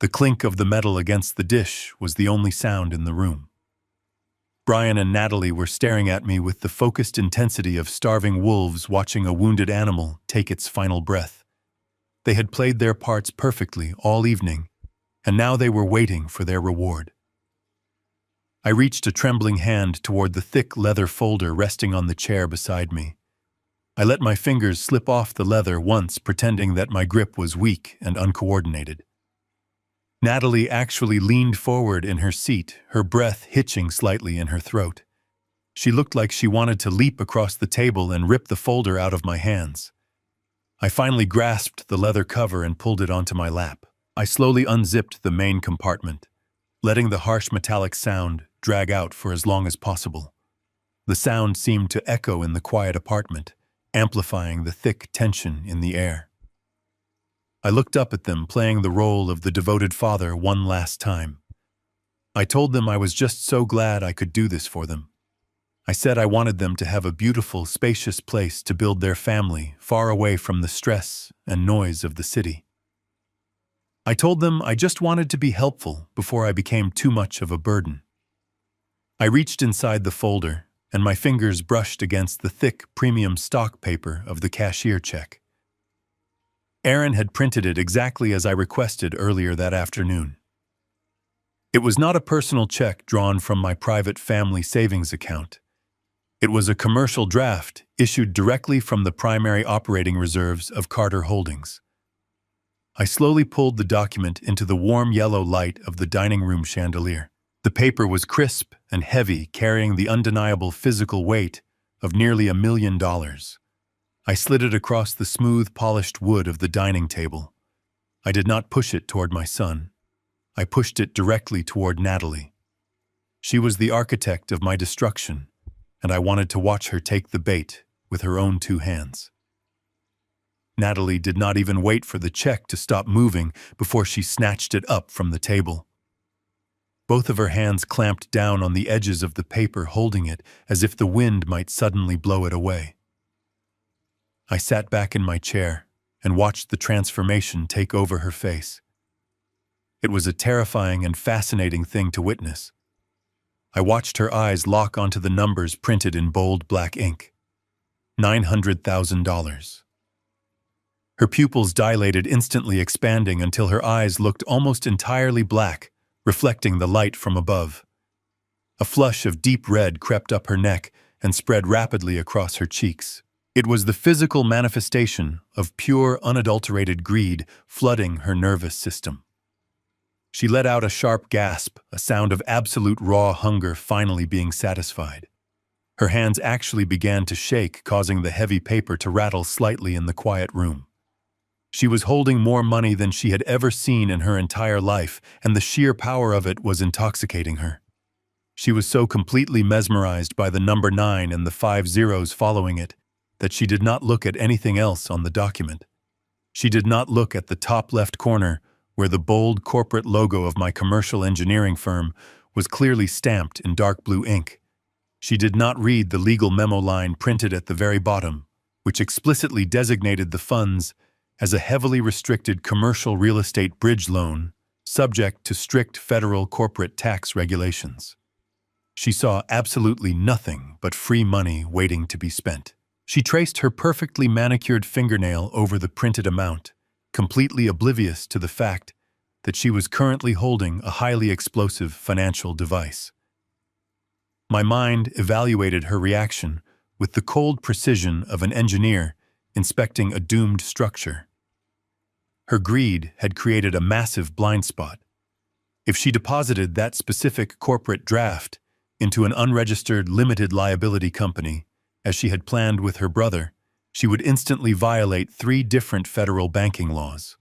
The clink of the metal against the dish was the only sound in the room. Brian and Natalie were staring at me with the focused intensity of starving wolves watching a wounded animal take its final breath. They had played their parts perfectly all evening, and now they were waiting for their reward. I reached a trembling hand toward the thick leather folder resting on the chair beside me. I let my fingers slip off the leather once, pretending that my grip was weak and uncoordinated. Natalie actually leaned forward in her seat, her breath hitching slightly in her throat. She looked like she wanted to leap across the table and rip the folder out of my hands. I finally grasped the leather cover and pulled it onto my lap. I slowly unzipped the main compartment, letting the harsh metallic sound drag out for as long as possible. The sound seemed to echo in the quiet apartment, amplifying the thick tension in the air. I looked up at them, playing the role of the devoted father one last time. I told them I was just so glad I could do this for them. I said I wanted them to have a beautiful, spacious place to build their family, far away from the stress and noise of the city. I told them I just wanted to be helpful before I became too much of a burden. I reached inside the folder, and my fingers brushed against the thick, premium stock paper of the cashier check. Aaron had printed it exactly as I requested earlier that afternoon. It was not a personal check drawn from my private family savings account. It was a commercial draft issued directly from the primary operating reserves of Carter Holdings. I slowly pulled the document into the warm yellow light of the dining room chandelier. The paper was crisp and heavy, carrying the undeniable physical weight of nearly $1 million. I slid it across the smooth, polished wood of the dining table. I did not push it toward my son. I pushed it directly toward Natalie. She was the architect of my destruction, and I wanted to watch her take the bait with her own 2 hands. Natalie did not even wait for the check to stop moving before she snatched it up from the table. Both of her hands clamped down on the edges of the paper, holding it as if the wind might suddenly blow it away. I sat back in my chair and watched the transformation take over her face. It was a terrifying and fascinating thing to witness. I watched her eyes lock onto the numbers printed in bold black ink. $900,000. Her pupils dilated, instantly expanding until her eyes looked almost entirely black, reflecting the light from above. A flush of deep red crept up her neck and spread rapidly across her cheeks. It was the physical manifestation of pure, unadulterated greed flooding her nervous system. She let out a sharp gasp, a sound of absolute raw hunger finally being satisfied. Her hands actually began to shake, causing the heavy paper to rattle slightly in the quiet room. She was holding more money than she had ever seen in her entire life, and the sheer power of it was intoxicating her. She was so completely mesmerized by the number 9 and the 5 zeros following it that she did not look at anything else on the document. She did not look at the top left corner, where the bold corporate logo of my commercial engineering firm was clearly stamped in dark blue ink. She did not read the legal memo line printed at the very bottom, which explicitly designated the funds as a heavily restricted commercial real estate bridge loan subject to strict federal corporate tax regulations. She saw absolutely nothing but free money waiting to be spent. She traced her perfectly manicured fingernail over the printed amount, completely oblivious to the fact that she was currently holding a highly explosive financial device. My mind evaluated her reaction with the cold precision of an engineer inspecting a doomed structure. Her greed had created a massive blind spot. If she deposited that specific corporate draft into an unregistered limited liability company, as she had planned with her brother, she would instantly violate 3 different federal banking laws.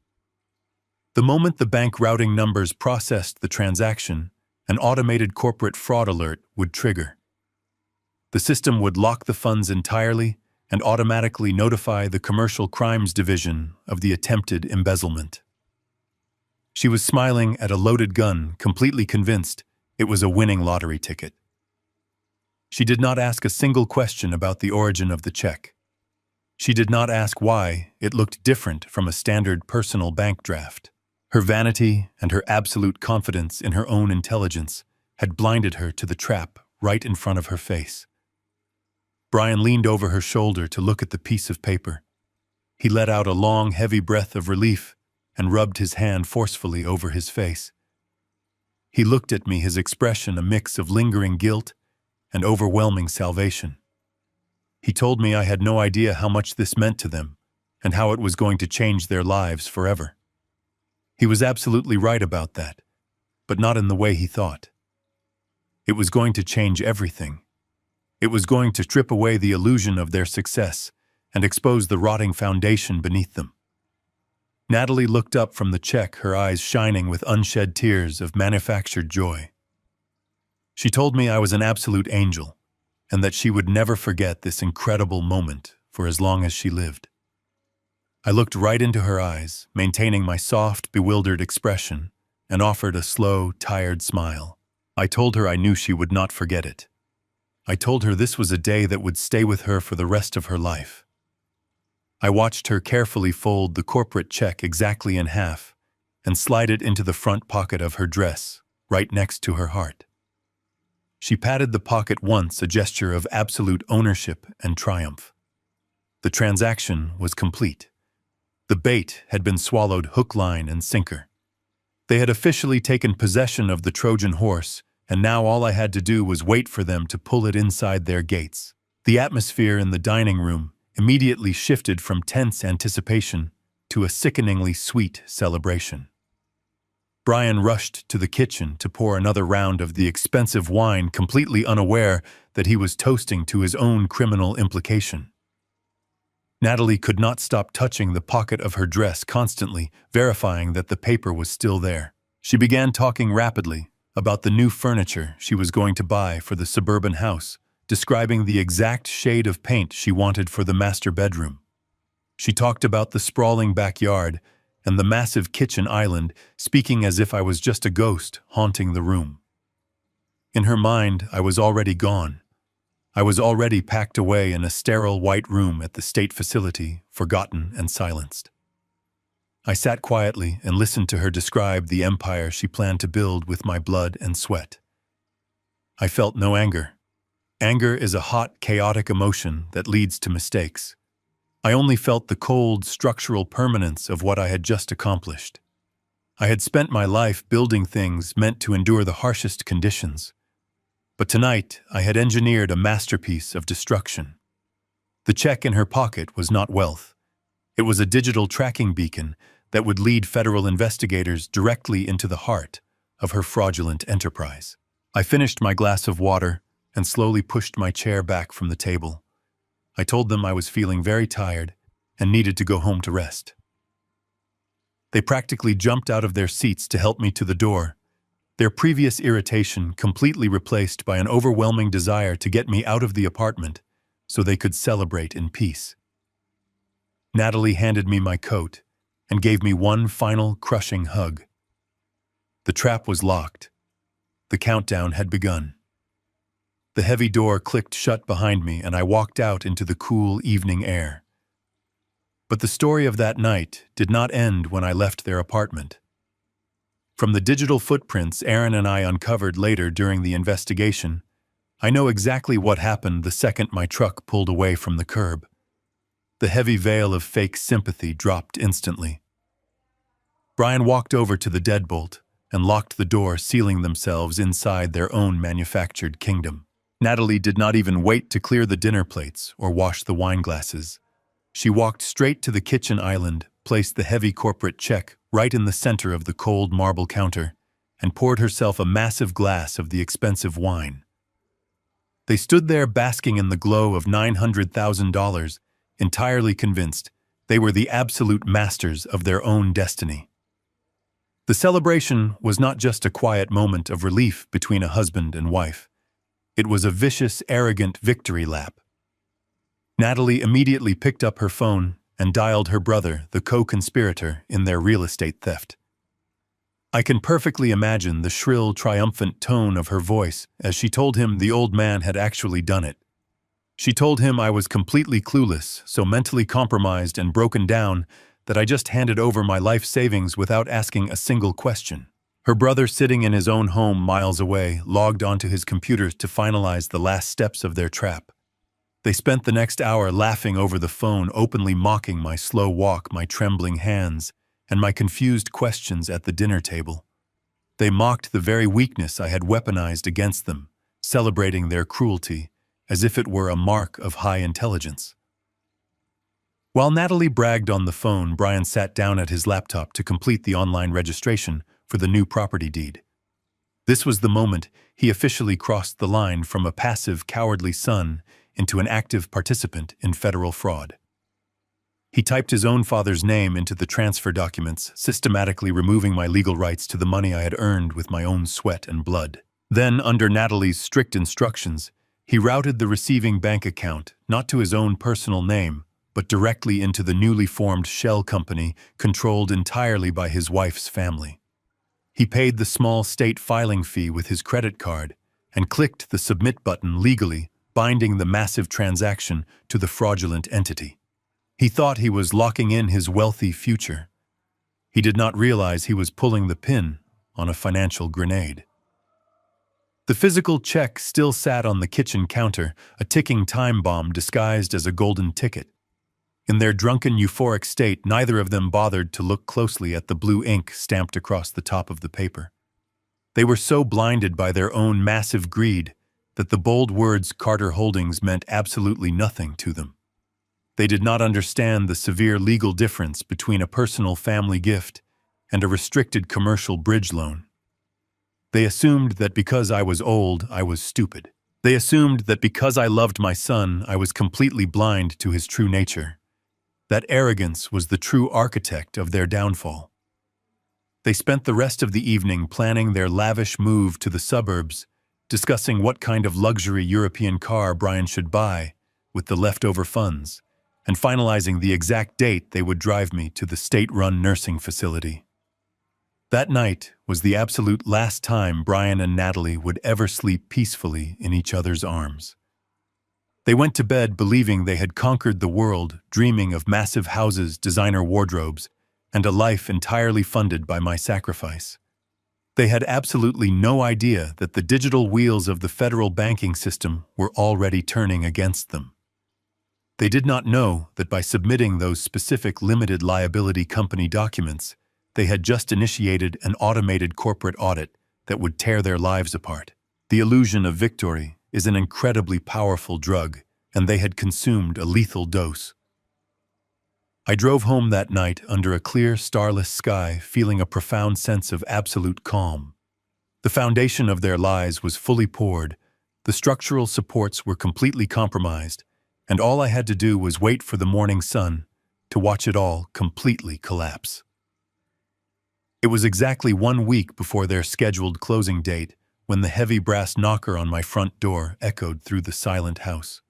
The moment the bank routing numbers processed the transaction, an automated corporate fraud alert would trigger. The system would lock the funds entirely and automatically notify the Commercial Crimes Division of the attempted embezzlement. She was smiling at a loaded gun, completely convinced it was a winning lottery ticket. She did not ask a single question about the origin of the check. She did not ask why it looked different from a standard personal bank draft. Her vanity and her absolute confidence in her own intelligence had blinded her to the trap right in front of her face. Brian leaned over her shoulder to look at the piece of paper. He let out a long, heavy breath of relief and rubbed his hand forcefully over his face. He looked at me, his expression a mix of lingering guilt and overwhelming salvation. He told me I had no idea how much this meant to them and how it was going to change their lives forever. He was absolutely right about that, but not in the way he thought. It was going to change everything. It was going to strip away the illusion of their success and expose the rotting foundation beneath them. Natalie looked up from the check, her eyes shining with unshed tears of manufactured joy. She told me I was an absolute angel, and that she would never forget this incredible moment for as long as she lived. I looked right into her eyes, maintaining my soft, bewildered expression, and offered a slow, tired smile. I told her I knew she would not forget it. I told her this was a day that would stay with her for the rest of her life. I watched her carefully fold the corporate check exactly in half and slide it into the front pocket of her dress, right next to her heart. She patted the pocket once, a gesture of absolute ownership and triumph. The transaction was complete. The bait had been swallowed hook, line, and sinker. They had officially taken possession of the Trojan horse, and now all I had to do was wait for them to pull it inside their gates. The atmosphere in the dining room immediately shifted from tense anticipation to a sickeningly sweet celebration. Brian rushed to the kitchen to pour another round of the expensive wine, completely unaware that he was toasting to his own criminal implication. Natalie could not stop touching the pocket of her dress, constantly verifying that the paper was still there. She began talking rapidly about the new furniture she was going to buy for the suburban house, describing the exact shade of paint she wanted for the master bedroom. She talked about the sprawling backyard and the massive kitchen island, speaking as if I was just a ghost haunting the room. In her mind, I was already gone. I was already packed away in a sterile white room at the state facility, forgotten and silenced. I sat quietly and listened to her describe the empire she planned to build with my blood and sweat. I felt no anger. Anger is a hot, chaotic emotion that leads to mistakes. I only felt the cold, structural permanence of what I had just accomplished. I had spent my life building things meant to endure the harshest conditions. But tonight, I had engineered a masterpiece of destruction. The check in her pocket was not wealth. It was a digital tracking beacon that would lead federal investigators directly into the heart of her fraudulent enterprise. I finished my glass of water and slowly pushed my chair back from the table. I told them I was feeling very tired and needed to go home to rest. They practically jumped out of their seats to help me to the door, their previous irritation completely replaced by an overwhelming desire to get me out of the apartment so they could celebrate in peace. Natalie handed me my coat and gave me one final crushing hug. The trap was locked. The countdown had begun. The heavy door clicked shut behind me, and I walked out into the cool evening air. But the story of that night did not end when I left their apartment. From the digital footprints Aaron and I uncovered later during the investigation, I know exactly what happened the second my truck pulled away from the curb. The heavy veil of fake sympathy dropped instantly. Brian walked over to the deadbolt and locked the door, sealing themselves inside their own manufactured kingdom. Natalie did not even wait to clear the dinner plates or wash the wine glasses. She walked straight to the kitchen island, placed the heavy corporate check right in the center of the cold marble counter, and poured herself a massive glass of the expensive wine. They stood there basking in the glow of $900,000, entirely convinced they were the absolute masters of their own destiny. The celebration was not just a quiet moment of relief between a husband and wife. It was a vicious, arrogant victory lap. Natalie immediately picked up her phone and dialed her brother, the co-conspirator in their real estate theft. I can perfectly imagine the shrill, triumphant tone of her voice as she told him the old man had actually done it. She told him I was completely clueless, so mentally compromised and broken down that I just handed over my life savings without asking a single question. Her brother, sitting in his own home miles away, logged onto his computer to finalize the last steps of their trap. They spent the next hour laughing over the phone, openly mocking my slow walk, my trembling hands, and my confused questions at the dinner table. They mocked the very weakness I had weaponized against them, celebrating their cruelty as if it were a mark of high intelligence. While Natalie bragged on the phone, Brian sat down at his laptop to complete the online registration for the new property deed. This was the moment he officially crossed the line from a passive, cowardly son into an active participant in federal fraud. He typed his own father's name into the transfer documents, systematically removing my legal rights to the money I had earned with my own sweat and blood. Then, under Natalie's strict instructions, he routed the receiving bank account, not to his own personal name, but directly into the newly formed shell company controlled entirely by his wife's family. He paid the small state filing fee with his credit card and clicked the submit button legally, binding the massive transaction to the fraudulent entity. He thought he was locking in his wealthy future. He did not realize he was pulling the pin on a financial grenade. The physical check still sat on the kitchen counter, a ticking time bomb disguised as a golden ticket. In their drunken, euphoric state, neither of them bothered to look closely at the blue ink stamped across the top of the paper. They were so blinded by their own massive greed that the bold words Carter Holdings meant absolutely nothing to them. They did not understand the severe legal difference between a personal family gift and a restricted commercial bridge loan. They assumed that because I was old, I was stupid. They assumed that because I loved my son, I was completely blind to his true nature. That arrogance was the true architect of their downfall. They spent the rest of the evening planning their lavish move to the suburbs, discussing what kind of luxury European car Brian should buy with the leftover funds, and finalizing the exact date they would drive me to the state-run nursing facility. That night was the absolute last time Brian and Natalie would ever sleep peacefully in each other's arms. They went to bed believing they had conquered the world, dreaming of massive houses, designer wardrobes, and a life entirely funded by my sacrifice. They had absolutely no idea that the digital wheels of the federal banking system were already turning against them. They did not know that by submitting those specific limited liability company documents, they had just initiated an automated corporate audit that would tear their lives apart. The illusion of victory is an incredibly powerful drug, and they had consumed a lethal dose. I drove home that night under a clear, starless sky, feeling a profound sense of absolute calm. The foundation of their lies was fully poured, the structural supports were completely compromised, and all I had to do was wait for the morning sun to watch it all completely collapse. It was exactly 1 week before their scheduled closing date when the heavy brass knocker on my front door echoed through the silent house.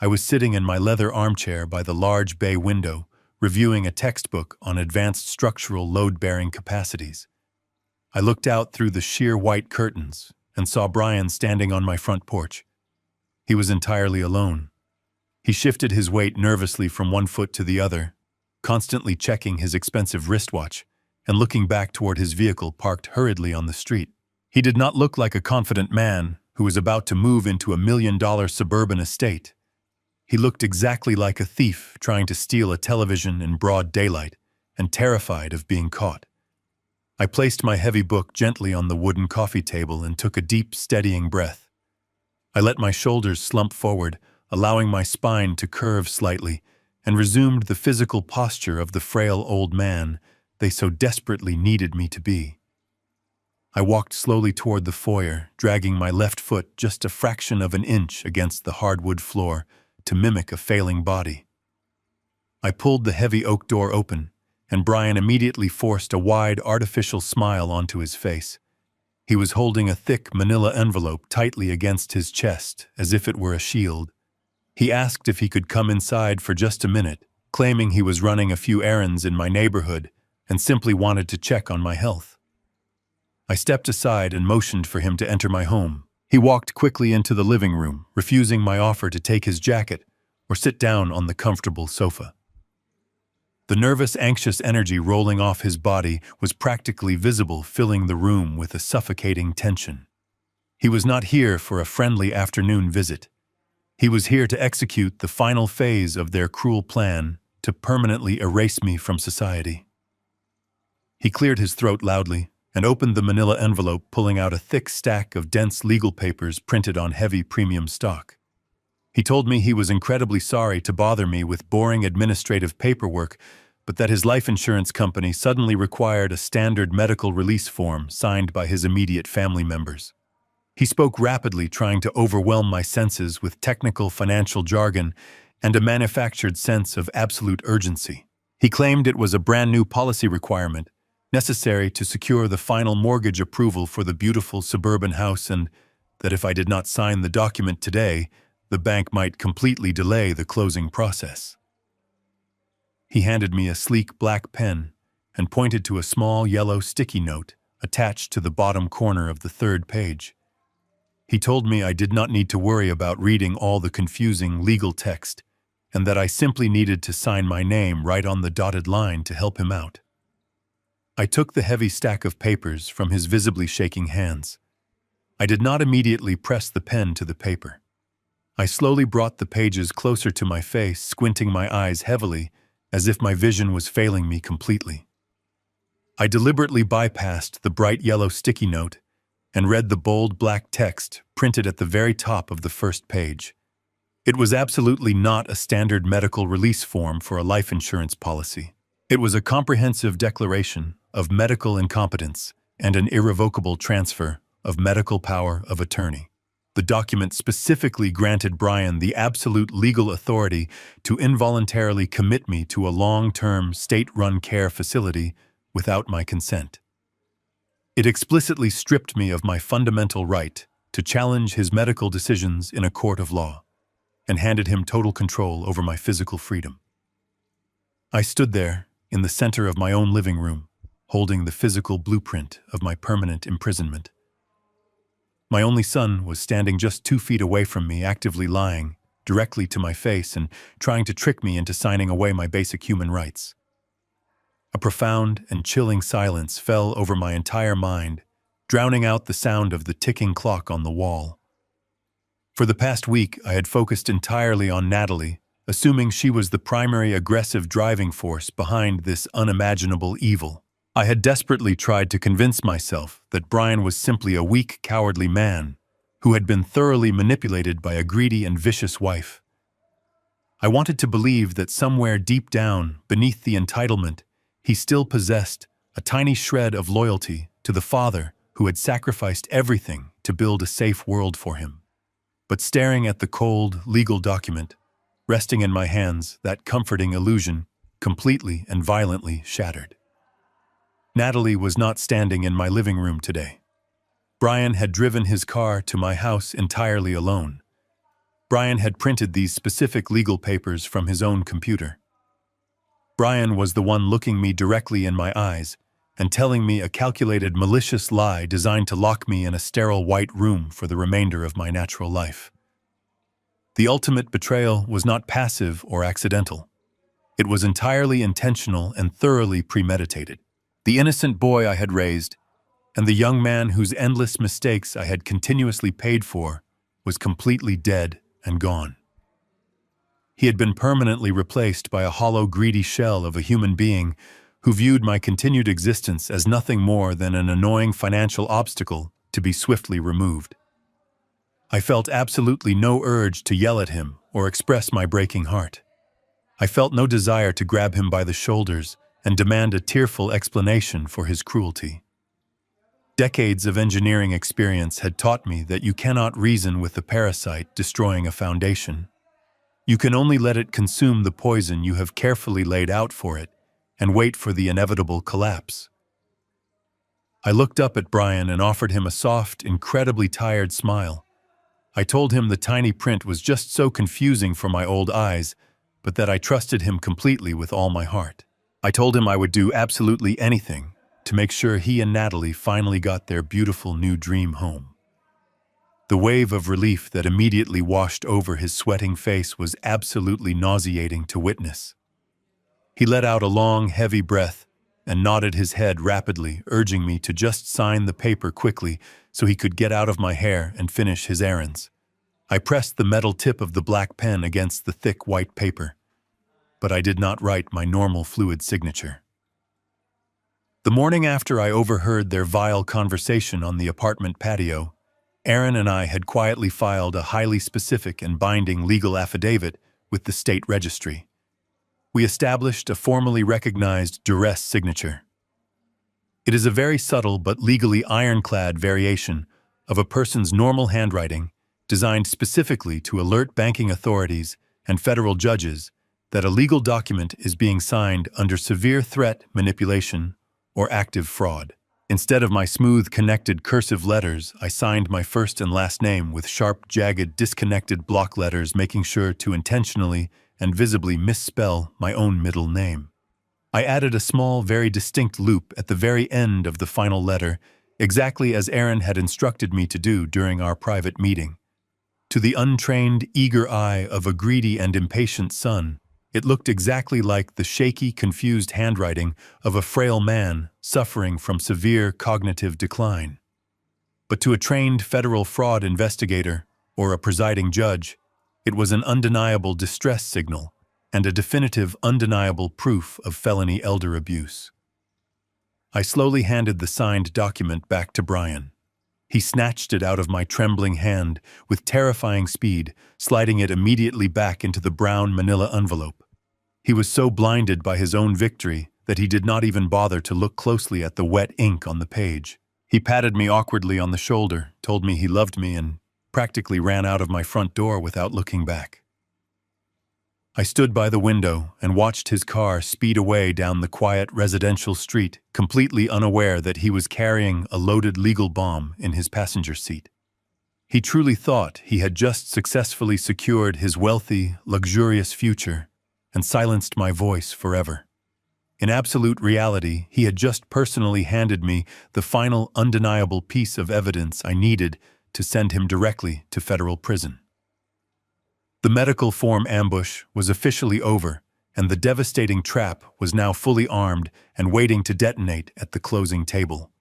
I was sitting in my leather armchair by the large bay window, reviewing a textbook on advanced structural load-bearing capacities. I looked out through the sheer white curtains and saw Brian standing on my front porch. He was entirely alone. He shifted his weight nervously from one foot to the other, constantly checking his expensive wristwatch and looking back toward his vehicle parked hurriedly on the street. He did not look like a confident man who was about to move into $1 million suburban estate. He looked exactly like a thief trying to steal a television in broad daylight and terrified of being caught. I placed my heavy book gently on the wooden coffee table and took a deep, steadying breath. I let my shoulders slump forward, allowing my spine to curve slightly, and resumed the physical posture of the frail old man they so desperately needed me to be. I walked slowly toward the foyer, dragging my left foot just a fraction of an inch against the hardwood floor to mimic a failing body. I pulled the heavy oak door open, and Brian immediately forced a wide, artificial smile onto his face. He was holding a thick manila envelope tightly against his chest, as if it were a shield. He asked if he could come inside for just a minute, claiming he was running a few errands in my neighborhood and simply wanted to check on my health. I stepped aside and motioned for him to enter my home. He walked quickly into the living room, refusing my offer to take his jacket or sit down on the comfortable sofa. The nervous, anxious energy rolling off his body was practically visible, filling the room with a suffocating tension. He was not here for a friendly afternoon visit. He was here to execute the final phase of their cruel plan to permanently erase me from society. He cleared his throat loudly and opened the manila envelope, pulling out a thick stack of dense legal papers printed on heavy premium stock. He told me he was incredibly sorry to bother me with boring administrative paperwork, but that his life insurance company suddenly required a standard medical release form signed by his immediate family members. He spoke rapidly, trying to overwhelm my senses with technical financial jargon and a manufactured sense of absolute urgency. He claimed it was a brand new policy requirement, necessary to secure the final mortgage approval for the beautiful suburban house, and that if I did not sign the document today, the bank might completely delay the closing process. He handed me a sleek black pen and pointed to a small yellow sticky note attached to the bottom corner of the third page. He told me I did not need to worry about reading all the confusing legal text, and that I simply needed to sign my name right on the dotted line to help him out. I took the heavy stack of papers from his visibly shaking hands. I did not immediately press the pen to the paper. I slowly brought the pages closer to my face, squinting my eyes heavily, as if my vision was failing me completely. I deliberately bypassed the bright yellow sticky note and read the bold black text printed at the very top of the first page. It was absolutely not a standard medical release form for a life insurance policy. It was a comprehensive declaration of medical incompetence and an irrevocable transfer of medical power of attorney. The document specifically granted Brian the absolute legal authority to involuntarily commit me to a long-term, state-run care facility without my consent. It explicitly stripped me of my fundamental right to challenge his medical decisions in a court of law, and handed him total control over my physical freedom. I stood there, in the center of my own living room, holding the physical blueprint of my permanent imprisonment. My only son was standing just 2 feet away from me, actively lying directly to my face and trying to trick me into signing away my basic human rights. A profound and chilling silence fell over my entire mind, drowning out the sound of the ticking clock on the wall. For the past week, I had focused entirely on Natalie, assuming she was the primary aggressive driving force behind this unimaginable evil. I had desperately tried to convince myself that Brian was simply a weak, cowardly man who had been thoroughly manipulated by a greedy and vicious wife. I wanted to believe that somewhere deep down, beneath the entitlement, he still possessed a tiny shred of loyalty to the father who had sacrificed everything to build a safe world for him. But staring at the cold, legal document, resting in my hands, that comforting illusion completely and violently shattered. Natalie was not standing in my living room today. Brian had driven his car to my house entirely alone. Brian had printed these specific legal papers from his own computer. Brian was the one looking me directly in my eyes and telling me a calculated, malicious lie designed to lock me in a sterile white room for the remainder of my natural life. The ultimate betrayal was not passive or accidental. It was entirely intentional and thoroughly premeditated. The innocent boy I had raised, and the young man whose endless mistakes I had continuously paid for, was completely dead and gone. He had been permanently replaced by a hollow, greedy shell of a human being who viewed my continued existence as nothing more than an annoying financial obstacle to be swiftly removed. I felt absolutely no urge to yell at him or express my breaking heart. I felt no desire to grab him by the shoulders and demand a tearful explanation for his cruelty. Decades of engineering experience had taught me that you cannot reason with the parasite destroying a foundation. You can only let it consume the poison you have carefully laid out for it and wait for the inevitable collapse. I looked up at Brian and offered him a soft, incredibly tired smile. I told him the tiny print was just so confusing for my old eyes, but that I trusted him completely with all my heart. I told him I would do absolutely anything to make sure he and Natalie finally got their beautiful new dream home. The wave of relief that immediately washed over his sweating face was absolutely nauseating to witness. He let out a long, heavy breath and nodded his head rapidly, urging me to just sign the paper quickly so he could get out of my hair and finish his errands. I pressed the metal tip of the black pen against the thick white paper, but I did not write my normal fluid signature. The morning after I overheard their vile conversation on the apartment patio, Aaron and I had quietly filed a highly specific and binding legal affidavit with the state registry. We established a formally recognized duress signature. It is a very subtle but legally ironclad variation of a person's normal handwriting designed specifically to alert banking authorities and federal judges that a legal document is being signed under severe threat, manipulation, or active fraud. Instead of my smooth, connected cursive letters, I signed my first and last name with sharp, jagged, disconnected block letters, making sure to intentionally and visibly misspell my own middle name. I added a small, very distinct loop at the very end of the final letter, exactly as Aaron had instructed me to do during our private meeting. To the untrained, eager eye of a greedy and impatient son, it looked exactly like the shaky, confused handwriting of a frail man suffering from severe cognitive decline. But to a trained federal fraud investigator or a presiding judge, it was an undeniable distress signal and a definitive, undeniable proof of felony elder abuse. I slowly handed the signed document back to Brian. He snatched it out of my trembling hand with terrifying speed, sliding it immediately back into the brown manila envelope. He was so blinded by his own victory that he did not even bother to look closely at the wet ink on the page. He patted me awkwardly on the shoulder, told me he loved me, and practically ran out of my front door without looking back. I stood by the window and watched his car speed away down the quiet residential street, completely unaware that he was carrying a loaded legal bomb in his passenger seat. He truly thought he had just successfully secured his wealthy, luxurious future and silenced my voice forever. In absolute reality, he had just personally handed me the final undeniable piece of evidence I needed to send him directly to federal prison. The medical form ambush was officially over, and the devastating trap was now fully armed and waiting to detonate at the closing table.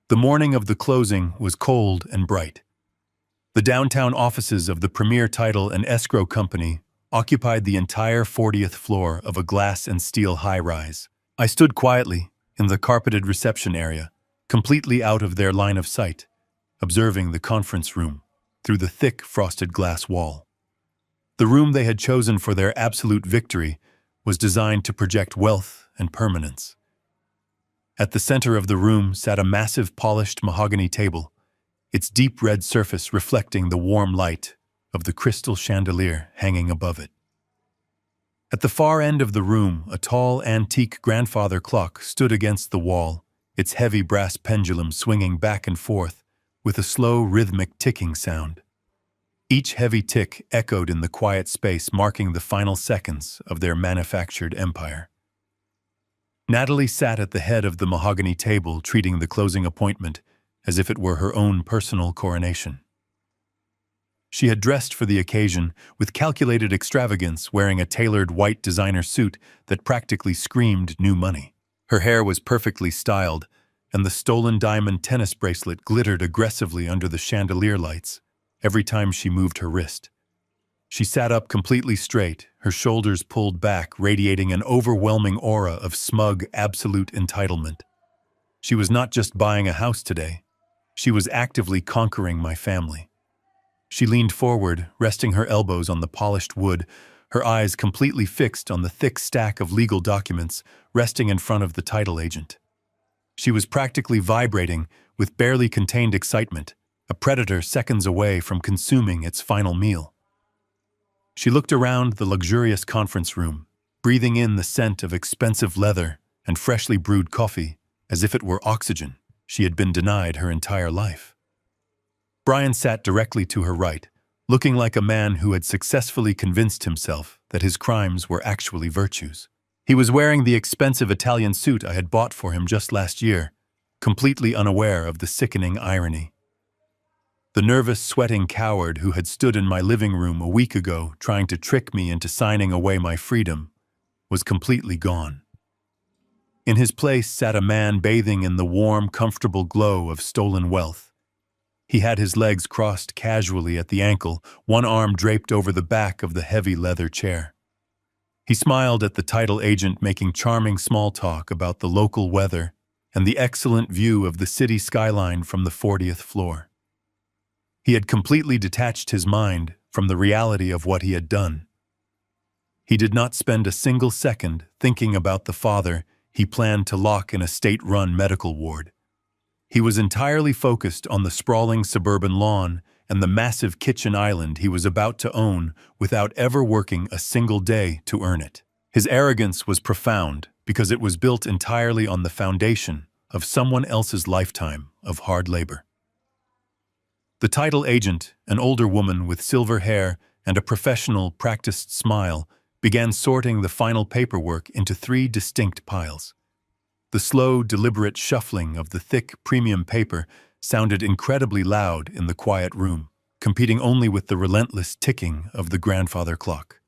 The morning of the closing was cold and bright. The downtown offices of the premier title and escrow company occupied the entire 40th floor of a glass and steel high-rise. I stood quietly in the carpeted reception area, completely out of their line of sight, observing the conference room through the thick frosted glass wall. The room they had chosen for their absolute victory was designed to project wealth and permanence. At the center of the room sat a massive polished mahogany table, its deep red surface reflecting the warm light of the crystal chandelier hanging above it. At the far end of the room, a tall, antique grandfather clock stood against the wall, its heavy brass pendulum swinging back and forth with a slow, rhythmic ticking sound. Each heavy tick echoed in the quiet space, marking the final seconds of their manufactured empire. Natalie sat at the head of the mahogany table, treating the closing appointment as if it were her own personal coronation. She had dressed for the occasion with calculated extravagance, wearing a tailored white designer suit that practically screamed new money. Her hair was perfectly styled, and the stolen diamond tennis bracelet glittered aggressively under the chandelier lights every time she moved her wrist. She sat up completely straight, her shoulders pulled back, radiating an overwhelming aura of smug, absolute entitlement. She was not just buying a house today. She was actively conquering my family. She leaned forward, resting her elbows on the polished wood, her eyes completely fixed on the thick stack of legal documents resting in front of the title agent. She was practically vibrating with barely contained excitement, a predator seconds away from consuming its final meal. She looked around the luxurious conference room, breathing in the scent of expensive leather and freshly brewed coffee, as if it were oxygen she had been denied her entire life. Brian sat directly to her right, looking like a man who had successfully convinced himself that his crimes were actually virtues. He was wearing the expensive Italian suit I had bought for him just last year, completely unaware of the sickening irony. The nervous, sweating coward who had stood in my living room a week ago trying to trick me into signing away my freedom was completely gone. In his place sat a man bathing in the warm, comfortable glow of stolen wealth. He had his legs crossed casually at the ankle, one arm draped over the back of the heavy leather chair. He smiled at the title agent, making charming small talk about the local weather and the excellent view of the city skyline from the 40th floor. He had completely detached his mind from the reality of what he had done. He did not spend a single second thinking about the father he planned to lock in a state-run medical ward. He was entirely focused on the sprawling suburban lawn and the massive kitchen island he was about to own without ever working a single day to earn it. His arrogance was profound because it was built entirely on the foundation of someone else's lifetime of hard labor. The title agent, an older woman with silver hair and a professional, practiced smile, began sorting the final paperwork into 3 distinct piles. The slow, deliberate shuffling of the thick, premium paper sounded incredibly loud in the quiet room, competing only with the relentless ticking of the grandfather clock.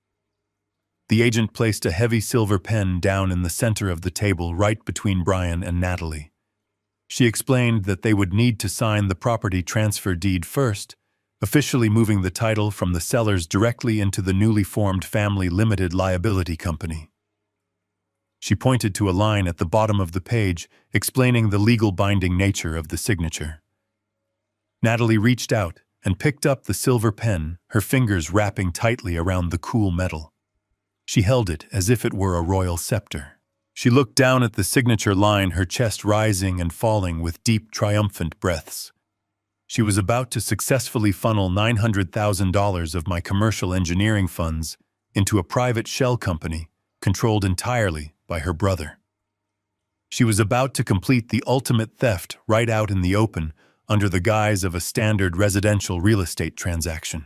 The agent placed a heavy silver pen down in the center of the table right between Brian and Natalie. She explained that they would need to sign the property transfer deed first, officially moving the title from the sellers directly into the newly formed Family Limited Liability Company. She pointed to a line at the bottom of the page explaining the legal binding nature of the signature. Natalie reached out and picked up the silver pen, her fingers wrapping tightly around the cool metal. She held it as if it were a royal scepter. She looked down at the signature line, her chest rising and falling with deep, triumphant breaths. She was about to successfully funnel $900,000 of my commercial engineering funds into a private shell company controlled entirely by her brother. She was about to complete the ultimate theft right out in the open under the guise of a standard residential real estate transaction.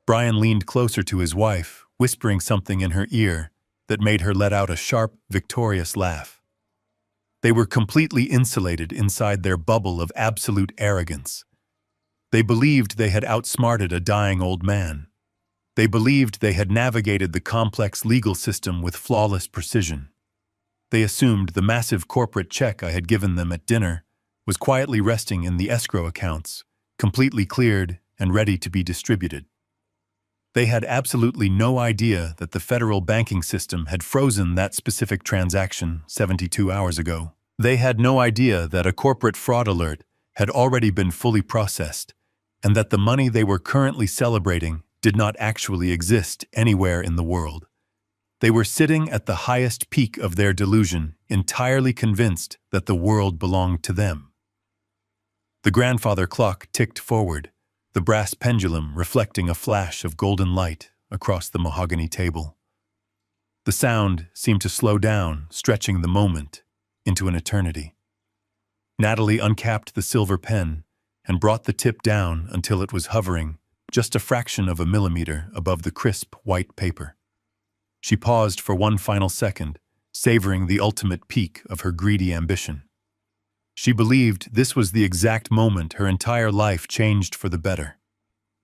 Brian leaned closer to his wife, whispering something in her ear that made her let out a sharp, victorious laugh. They were completely insulated inside their bubble of absolute arrogance. They believed they had outsmarted a dying old man. They believed they had navigated the complex legal system with flawless precision. They assumed the massive corporate check I had given them at dinner was quietly resting in the escrow accounts, completely cleared and ready to be distributed. They had absolutely no idea that the federal banking system had frozen that specific transaction 72 hours ago. They had no idea that a corporate fraud alert had already been fully processed, and that the money they were currently celebrating did not actually exist anywhere in the world. They were sitting at the highest peak of their delusion, entirely convinced that the world belonged to them. The grandfather clock ticked forward, the brass pendulum reflecting a flash of golden light across the mahogany table. The sound seemed to slow down, stretching the moment into an eternity. Natalie uncapped the silver pen and brought the tip down until it was hovering just a fraction of a millimeter above the crisp white paper. She paused for one final second, savoring the ultimate peak of her greedy ambition. She believed this was the exact moment her entire life changed for the better.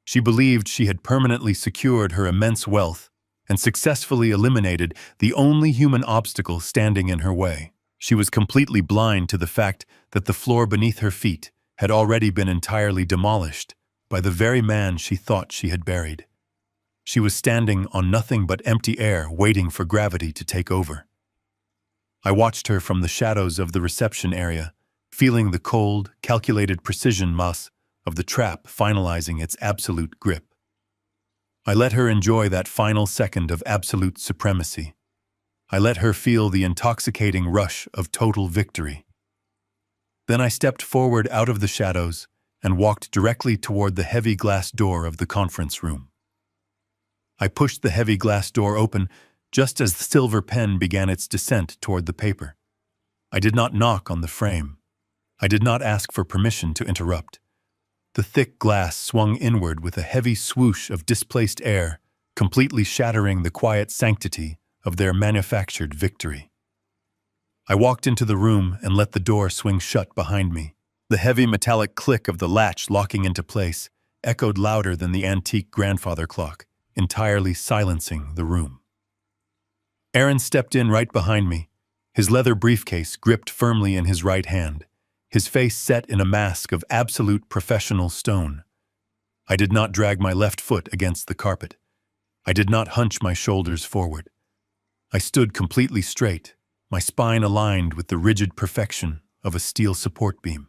She believed she had permanently secured her immense wealth and successfully eliminated the only human obstacle standing in her way. She was completely blind to the fact that the floor beneath her feet had already been entirely demolished by the very man she thought she had buried. She was standing on nothing but empty air, waiting for gravity to take over. I watched her from the shadows of the reception area, feeling the cold, calculated precision mass of the trap finalizing its absolute grip. I let her enjoy that final second of absolute supremacy. I let her feel the intoxicating rush of total victory. Then I stepped forward out of the shadows and walked directly toward the heavy glass door of the conference room. I pushed the heavy glass door open just as the silver pen began its descent toward the paper. I did not knock on the frame. I did not ask for permission to interrupt. The thick glass swung inward with a heavy swoosh of displaced air, completely shattering the quiet sanctity of their manufactured victory. I walked into the room and let the door swing shut behind me. The heavy metallic click of the latch locking into place echoed louder than the antique grandfather clock, entirely silencing the room. Aaron stepped in right behind me, his leather briefcase gripped firmly in his right hand, his face set in a mask of absolute professional stone. I did not drag my left foot against the carpet. I did not hunch my shoulders forward. I stood completely straight, my spine aligned with the rigid perfection of a steel support beam.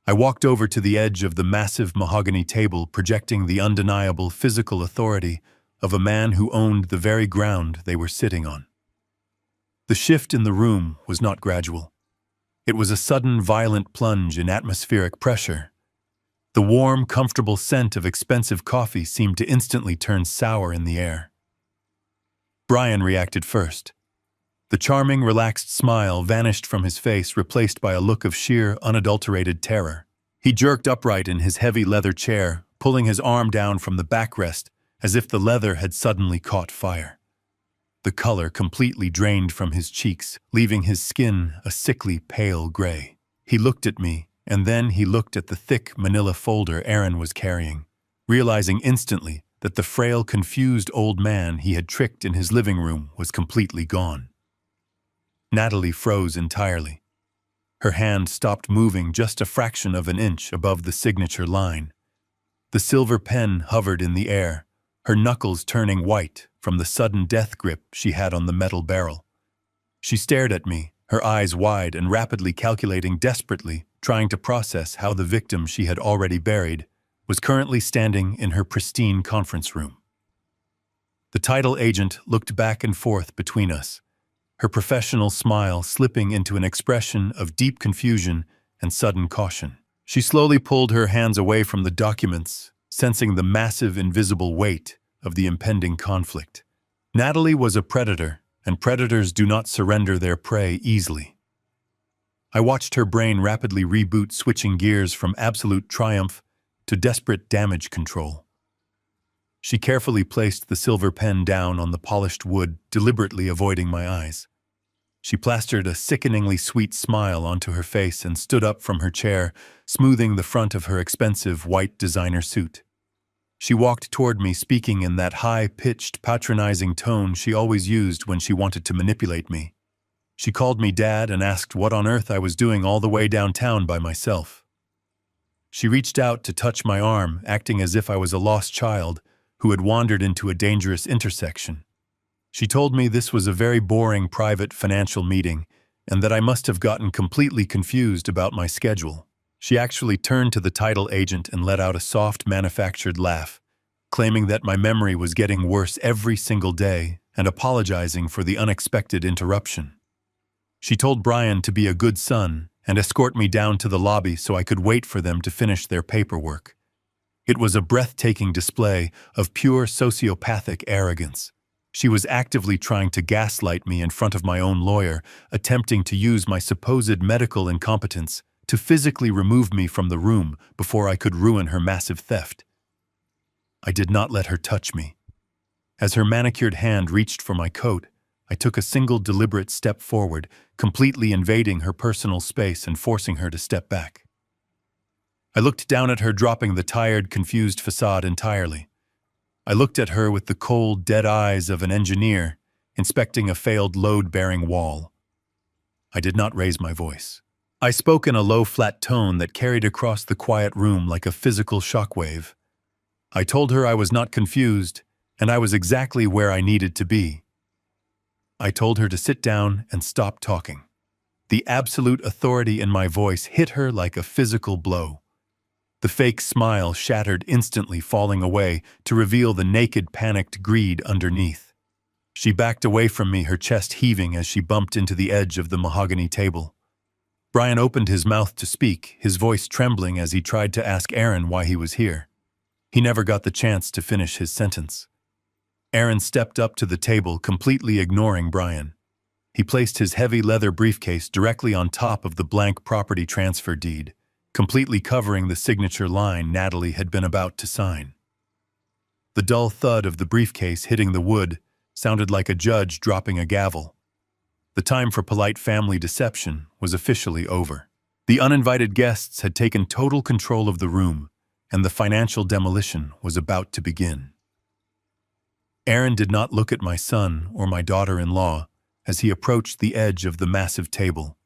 I walked over to the edge of the massive mahogany table, projecting the undeniable physical authority of a man who owned the very ground they were sitting on. The shift in the room was not gradual. It was a sudden, violent plunge in atmospheric pressure. The warm, comfortable scent of expensive coffee seemed to instantly turn sour in the air. Brian reacted first. The charming, relaxed smile vanished from his face, replaced by a look of sheer, unadulterated terror. He jerked upright in his heavy leather chair, pulling his arm down from the backrest as if the leather had suddenly caught fire. The color completely drained from his cheeks, leaving his skin a sickly pale gray. He looked at me, and then he looked at the thick manila folder Aaron was carrying, realizing instantly that the frail, confused old man he had tricked in his living room was completely gone. Natalie froze entirely. Her hand stopped moving just a fraction of an inch above the signature line. The silver pen hovered in the air, her knuckles turning white from the sudden death grip she had on the metal barrel. She stared at me, her eyes wide and rapidly calculating desperately, trying to process how the victim she had already buried was currently standing in her pristine conference room. The title agent looked back and forth between us, her professional smile slipping into an expression of deep confusion and sudden caution. She slowly pulled her hands away from the documents, sensing the massive invisible weight of the impending conflict. Natalie was a predator, and predators do not surrender their prey easily. I watched her brain rapidly reboot, switching gears from absolute triumph to desperate damage control. She carefully placed the silver pen down on the polished wood, deliberately avoiding my eyes. She plastered a sickeningly sweet smile onto her face and stood up from her chair, smoothing the front of her expensive white designer suit. She walked toward me, speaking in that high-pitched, patronizing tone she always used when she wanted to manipulate me. She called me Dad and asked what on earth I was doing all the way downtown by myself. She reached out to touch my arm, acting as if I was a lost child who had wandered into a dangerous intersection. She told me this was a very boring private financial meeting and that I must have gotten completely confused about my schedule. She actually turned to the title agent and let out a soft, manufactured laugh, claiming that my memory was getting worse every single day and apologizing for the unexpected interruption. She told Brian to be a good son and escort me down to the lobby so I could wait for them to finish their paperwork. It was a breathtaking display of pure sociopathic arrogance. She was actively trying to gaslight me in front of my own lawyer, attempting to use my supposed medical incompetence to physically remove me from the room before I could ruin her massive theft. I did not let her touch me. As her manicured hand reached for my coat, I took a single deliberate step forward, completely invading her personal space and forcing her to step back. I looked down at her, dropping the tired, confused facade entirely. I looked at her with the cold, dead eyes of an engineer inspecting a failed load-bearing wall. I did not raise my voice. I spoke in a low, flat tone that carried across the quiet room like a physical shockwave. I told her I was not confused, and I was exactly where I needed to be. I told her to sit down and stop talking. The absolute authority in my voice hit her like a physical blow. The fake smile shattered instantly, falling away to reveal the naked, panicked greed underneath. She backed away from me, her chest heaving as she bumped into the edge of the mahogany table. Brian opened his mouth to speak, his voice trembling as he tried to ask Aaron why he was here. He never got the chance to finish his sentence. Aaron stepped up to the table, completely ignoring Brian. He placed his heavy leather briefcase directly on top of the blank property transfer deed, completely covering the signature line Natalie had been about to sign. The dull thud of the briefcase hitting the wood sounded like a judge dropping a gavel. The time for polite family deception was officially over. The uninvited guests had taken total control of the room, and the financial demolition was about to begin. Aaron did not look at my son or my daughter-in-law as he approached the edge of the massive table.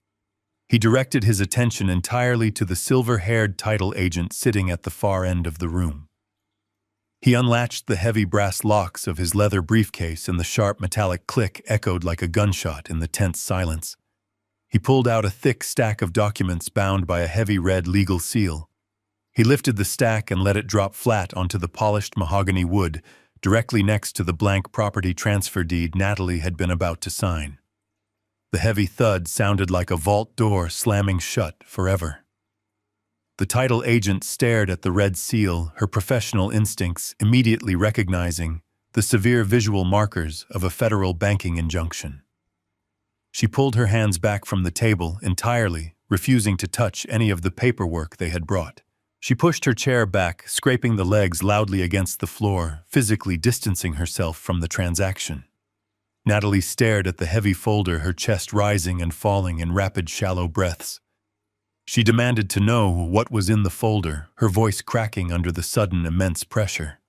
He directed his attention entirely to the silver-haired title agent sitting at the far end of the room. He unlatched the heavy brass locks of his leather briefcase, and the sharp metallic click echoed like a gunshot in the tense silence. He pulled out a thick stack of documents bound by a heavy red legal seal. He lifted the stack and let it drop flat onto the polished mahogany wood, directly next to the blank property transfer deed Natalie had been about to sign. The heavy thud sounded like a vault door slamming shut forever. The title agent stared at the red seal, her professional instincts immediately recognizing the severe visual markers of a federal banking injunction. She pulled her hands back from the table entirely, refusing to touch any of the paperwork they had brought. She pushed her chair back, scraping the legs loudly against the floor, physically distancing herself from the transaction. Natalie stared at the heavy folder, her chest rising and falling in rapid, shallow breaths. She demanded to know what was in the folder, her voice cracking under the sudden immense pressure.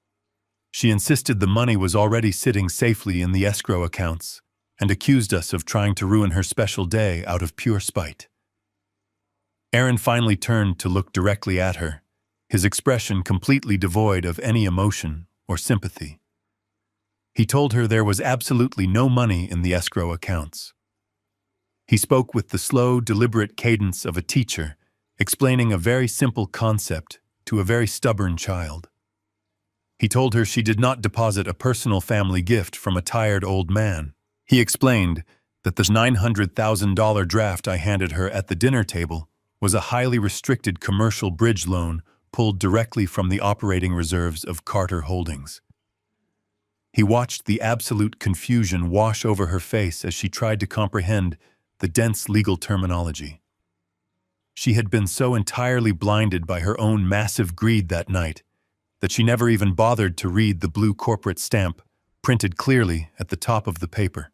She insisted the money was already sitting safely in the escrow accounts, and accused us of trying to ruin her special day out of pure spite. Aaron finally turned to look directly at her, his expression completely devoid of any emotion or sympathy. He told her there was absolutely no money in the escrow accounts. He spoke with the slow, deliberate cadence of a teacher, explaining a very simple concept to a very stubborn child. He told her she did not deposit a personal family gift from a tired old man. He explained that the $900,000 draft I handed her at the dinner table was a highly restricted commercial bridge loan pulled directly from the operating reserves of Carter Holdings. He watched the absolute confusion wash over her face as she tried to comprehend the dense legal terminology. She had been so entirely blinded by her own massive greed that night that she never even bothered to read the blue corporate stamp printed clearly at the top of the paper.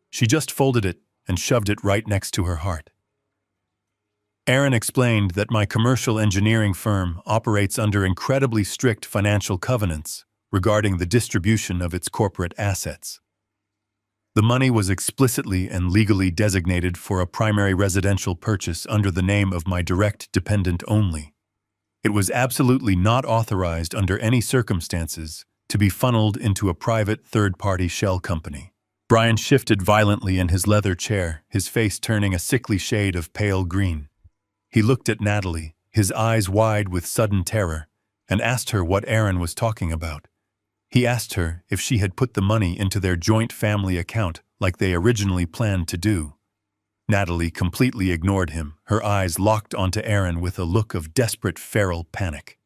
She just folded it and shoved it right next to her heart. Aaron explained that my commercial engineering firm operates under incredibly strict financial covenants regarding the distribution of its corporate assets. The money was explicitly and legally designated for a primary residential purchase under the name of my direct dependent only. It was absolutely not authorized under any circumstances to be funneled into a private third-party shell company. Brian shifted violently in his leather chair, his face turning a sickly shade of pale green. He looked at Natalie, his eyes wide with sudden terror, and asked her what Aaron was talking about. He asked her if she had put the money into their joint family account like they originally planned to do. Natalie completely ignored him, her eyes locked onto Aaron with a look of desperate feral panic.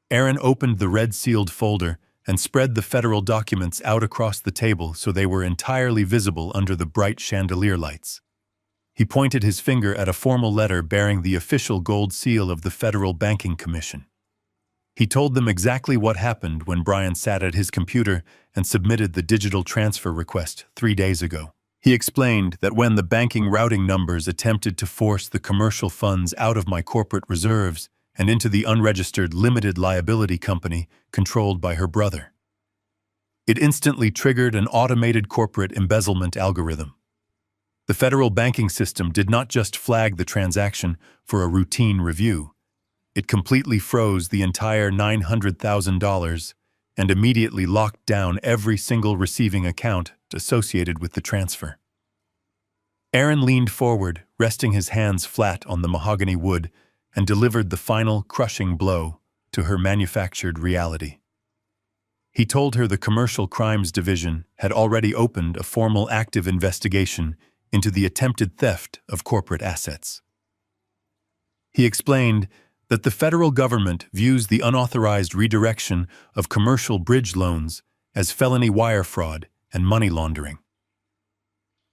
Aaron opened the red-sealed folder and spread the federal documents out across the table so they were entirely visible under the bright chandelier lights. He pointed his finger at a formal letter bearing the official gold seal of the Federal Banking Commission. He told them exactly what happened when Brian sat at his computer and submitted the digital transfer request 3 days ago. He explained that when the banking routing numbers attempted to force the commercial funds out of my corporate reserves and into the unregistered limited liability company controlled by her brother, it instantly triggered an automated corporate embezzlement algorithm. The federal banking system did not just flag the transaction for a routine review. It completely froze the entire $900,000 and immediately locked down every single receiving account associated with the transfer. Aaron leaned forward, resting his hands flat on the mahogany wood, and delivered the final crushing blow to her manufactured reality. He told her the Commercial Crimes Division had already opened a formal active investigation into the attempted theft of corporate assets. He explained that the federal government views the unauthorized redirection of commercial bridge loans as felony wire fraud and money laundering.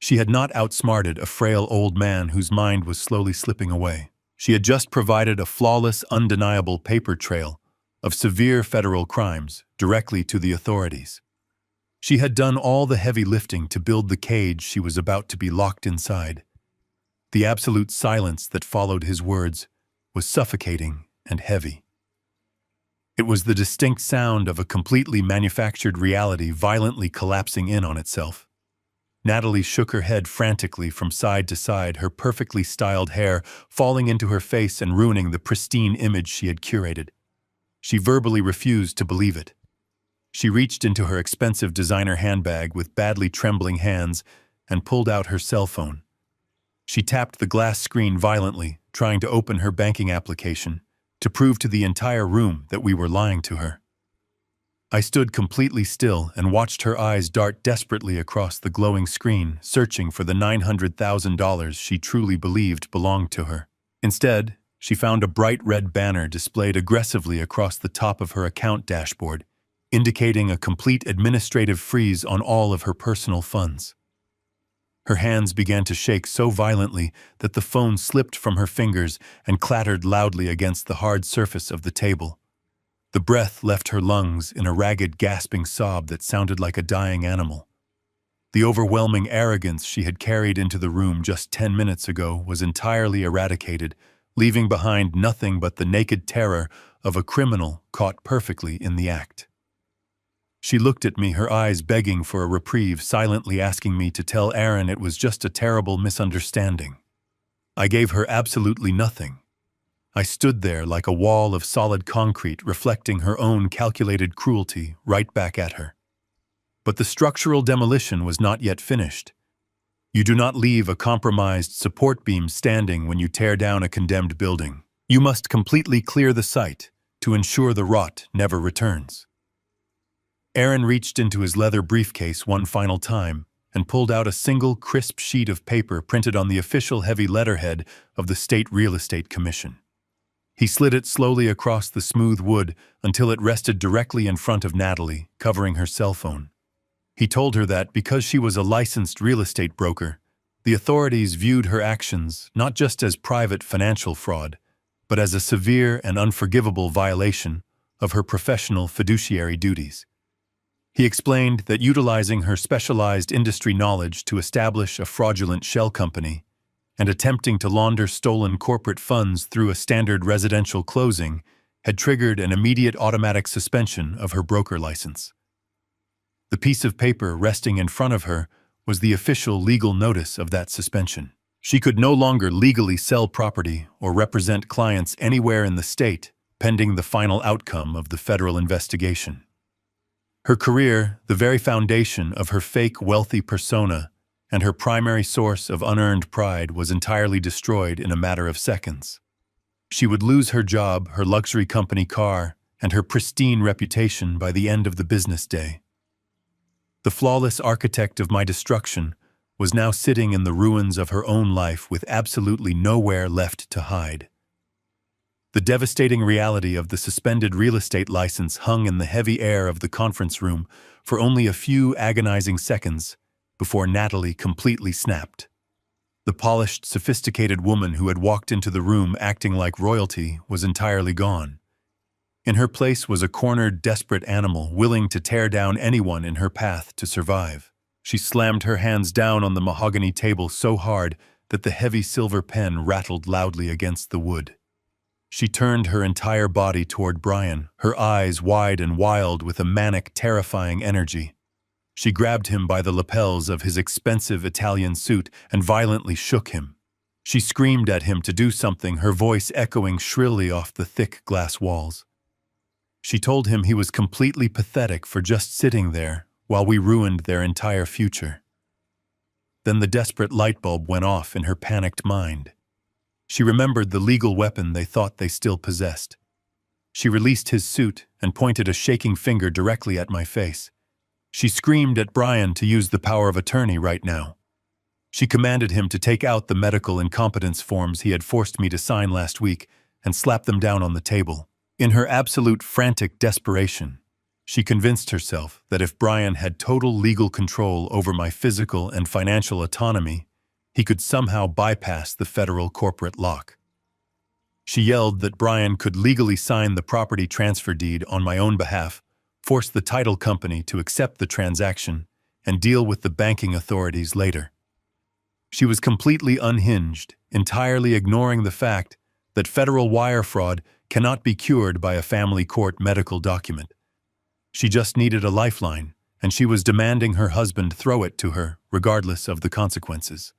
She had not outsmarted a frail old man whose mind was slowly slipping away. She had just provided a flawless, undeniable paper trail of severe federal crimes directly to the authorities. She had done all the heavy lifting to build the cage she was about to be locked inside. The absolute silence that followed his words was suffocating and heavy. It was the distinct sound of a completely manufactured reality violently collapsing in on itself. Natalie shook her head frantically from side to side, her perfectly styled hair falling into her face and ruining the pristine image she had curated. She verbally refused to believe it. She reached into her expensive designer handbag with badly trembling hands and pulled out her cell phone. She tapped the glass screen violently, trying to open her banking application, to prove to the entire room that we were lying to her. I stood completely still and watched her eyes dart desperately across the glowing screen, searching for the $900,000 she truly believed belonged to her. Instead, she found a bright red banner displayed aggressively across the top of her account dashboard, indicating a complete administrative freeze on all of her personal funds. Her hands began to shake so violently that the phone slipped from her fingers and clattered loudly against the hard surface of the table. The breath left her lungs in a ragged, gasping sob that sounded like a dying animal. The overwhelming arrogance she had carried into the room just 10 minutes ago was entirely eradicated, leaving behind nothing but the naked terror of a criminal caught perfectly in the act. She looked at me, her eyes begging for a reprieve, silently asking me to tell Aaron it was just a terrible misunderstanding. I gave her absolutely nothing. I stood there like a wall of solid concrete, reflecting her own calculated cruelty right back at her. But the structural demolition was not yet finished. You do not leave a compromised support beam standing when you tear down a condemned building. You must completely clear the site to ensure the rot never returns. Aaron reached into his leather briefcase one final time and pulled out a single crisp sheet of paper printed on the official heavy letterhead of the State Real Estate Commission. He slid it slowly across the smooth wood until it rested directly in front of Natalie, covering her cell phone. He told her that because she was a licensed real estate broker, the authorities viewed her actions not just as private financial fraud, but as a severe and unforgivable violation of her professional fiduciary duties. He explained that utilizing her specialized industry knowledge to establish a fraudulent shell company and attempting to launder stolen corporate funds through a standard residential closing had triggered an immediate automatic suspension of her broker license. The piece of paper resting in front of her was the official legal notice of that suspension. She could no longer legally sell property or represent clients anywhere in the state pending the final outcome of the federal investigation. Her career, the very foundation of her fake wealthy persona, and her primary source of unearned pride was entirely destroyed in a matter of seconds. She would lose her job, her luxury company car, and her pristine reputation by the end of the business day. The flawless architect of my destruction was now sitting in the ruins of her own life with absolutely nowhere left to hide. The devastating reality of the suspended real estate license hung in the heavy air of the conference room for only a few agonizing seconds before Natalie completely snapped. The polished, sophisticated woman who had walked into the room acting like royalty was entirely gone. In her place was a cornered, desperate animal willing to tear down anyone in her path to survive. She slammed her hands down on the mahogany table so hard that the heavy silver pen rattled loudly against the wood. She turned her entire body toward Brian, her eyes wide and wild with a manic, terrifying energy. She grabbed him by the lapels of his expensive Italian suit and violently shook him. She screamed at him to do something, her voice echoing shrilly off the thick glass walls. She told him he was completely pathetic for just sitting there while we ruined their entire future. Then the desperate light bulb went off in her panicked mind. She remembered the legal weapon they thought they still possessed. She released his suit and pointed a shaking finger directly at my face. She screamed at Brian to use the power of attorney right now. She commanded him to take out the medical incompetence forms he had forced me to sign last week and slap them down on the table. In her absolute frantic desperation, she convinced herself that if Brian had total legal control over my physical and financial autonomy, he could somehow bypass the federal corporate lock. She yelled that Brian could legally sign the property transfer deed on my own behalf, force the title company to accept the transaction, and deal with the banking authorities later. She was completely unhinged, entirely ignoring the fact that federal wire fraud cannot be cured by a family court medical document. She just needed a lifeline, and she was demanding her husband throw it to her, regardless of the consequences.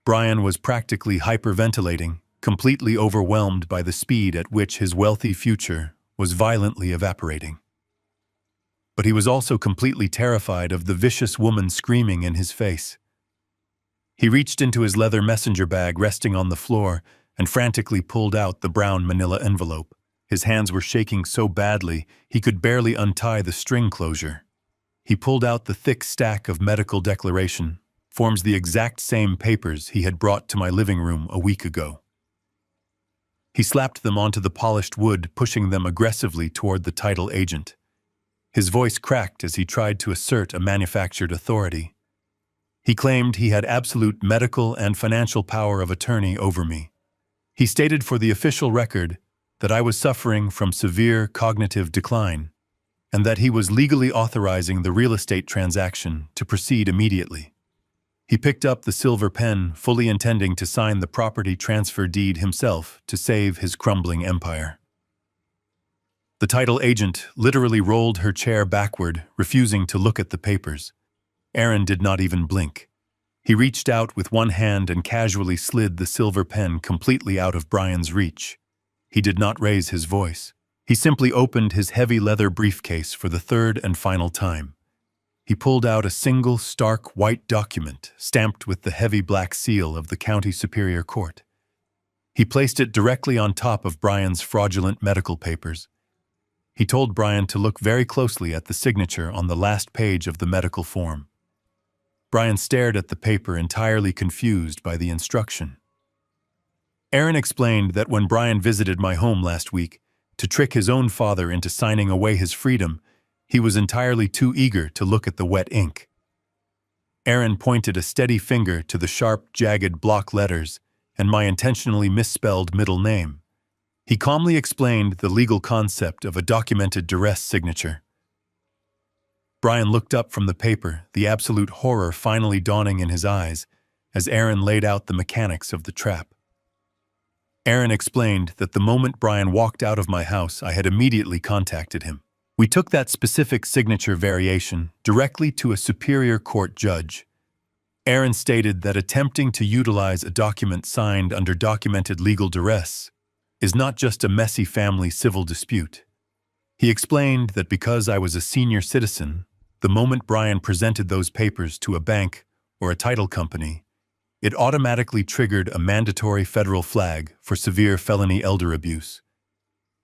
Brian was practically hyperventilating, completely overwhelmed by the speed at which his wealthy future was violently evaporating. But he was also completely terrified of the vicious woman screaming in his face. He reached into his leather messenger bag resting on the floor and frantically pulled out the brown manila envelope. His hands were shaking so badly he could barely untie the string closure. He pulled out the thick stack of medical declaration, forms the exact same papers he had brought to my living room a week ago. He slapped them onto the polished wood, pushing them aggressively toward the title agent. His voice cracked as he tried to assert a manufactured authority. He claimed he had absolute medical and financial power of attorney over me. He stated for the official record that I was suffering from severe cognitive decline, and that he was legally authorizing the real estate transaction to proceed immediately. He picked up the silver pen, fully intending to sign the property transfer deed himself to save his crumbling empire. The title agent literally rolled her chair backward, refusing to look at the papers. Aaron did not even blink. He reached out with one hand and casually slid the silver pen completely out of Brian's reach. He did not raise his voice. He simply opened his heavy leather briefcase for the third and final time. He pulled out a single stark white document stamped with the heavy black seal of the County Superior Court. He placed it directly on top of Brian's fraudulent medical papers. He told Brian to look very closely at the signature on the last page of the medical form. Brian stared at the paper, entirely confused by the instruction. Aaron explained that when Brian visited my home last week to trick his own father into signing away his freedom, he was entirely too eager to look at the wet ink. Aaron pointed a steady finger to the sharp, jagged block letters and my intentionally misspelled middle name. He calmly explained the legal concept of a documented duress signature. Brian looked up from the paper, the absolute horror finally dawning in his eyes as Aaron laid out the mechanics of the trap. Aaron explained that the moment Brian walked out of my house, I had immediately contacted him. We took that specific signature variation directly to a superior court judge. Aaron stated that attempting to utilize a document signed under documented legal duress is not just a messy family civil dispute. He explained that because I was a senior citizen, the moment Brian presented those papers to a bank or a title company, it automatically triggered a mandatory federal flag for severe felony elder abuse.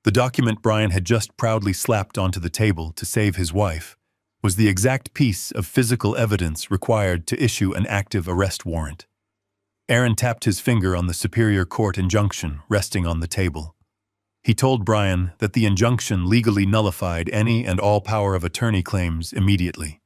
The document Brian had just proudly slapped onto the table to save his wife was the exact piece of physical evidence required to issue an active arrest warrant. Aaron tapped his finger on the Superior Court injunction resting on the table. He told Brian that the injunction legally nullified any and all power of attorney claims immediately.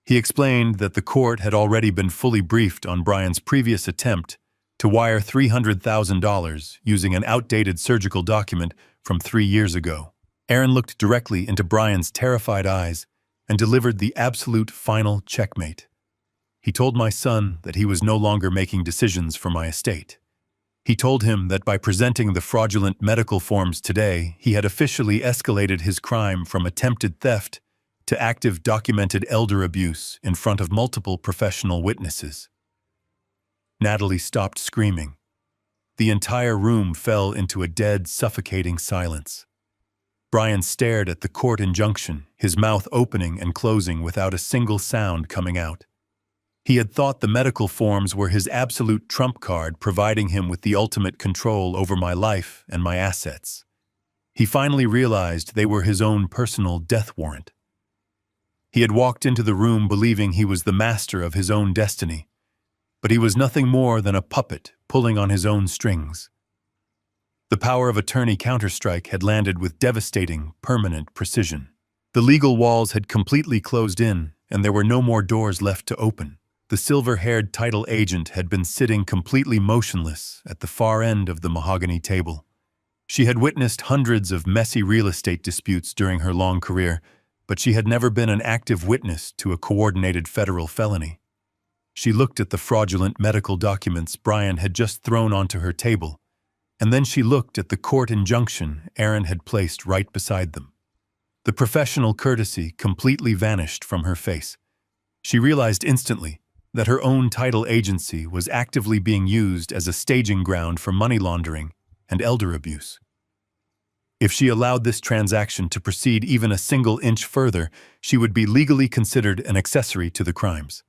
He explained that the court had already been fully briefed on Brian's previous attempt to wire $300,000 using an outdated surgical document from 3 years ago. Aaron looked directly into Brian's terrified eyes and delivered the absolute final checkmate. He told my son that he was no longer making decisions for my estate. He told him that by presenting the fraudulent medical forms today, he had officially escalated his crime from attempted theft to active documented elder abuse in front of multiple professional witnesses. Natalie stopped screaming. The entire room fell into a dead, suffocating silence. Brian stared at the court injunction, his mouth opening and closing without a single sound coming out. He had thought the medical forms were his absolute trump card, providing him with the ultimate control over my life and my assets. He finally realized they were his own personal death warrant. He had walked into the room believing he was the master of his own destiny, but he was nothing more than a puppet pulling on his own strings. The power of attorney counterstrike had landed with devastating, permanent precision. The legal walls had completely closed in, and there were no more doors left to open. The silver-haired title agent had been sitting completely motionless at the far end of the mahogany table. She had witnessed hundreds of messy real estate disputes during her long career, but she had never been an active witness to a coordinated federal felony. She looked at the fraudulent medical documents Brian had just thrown onto her table, and then she looked at the court injunction Aaron had placed right beside them. The professional courtesy completely vanished from her face. She realized instantly that her own title agency was actively being used as a staging ground for money laundering and elder abuse. If she allowed this transaction to proceed even a single inch further, she would be legally considered an accessory to the crimes.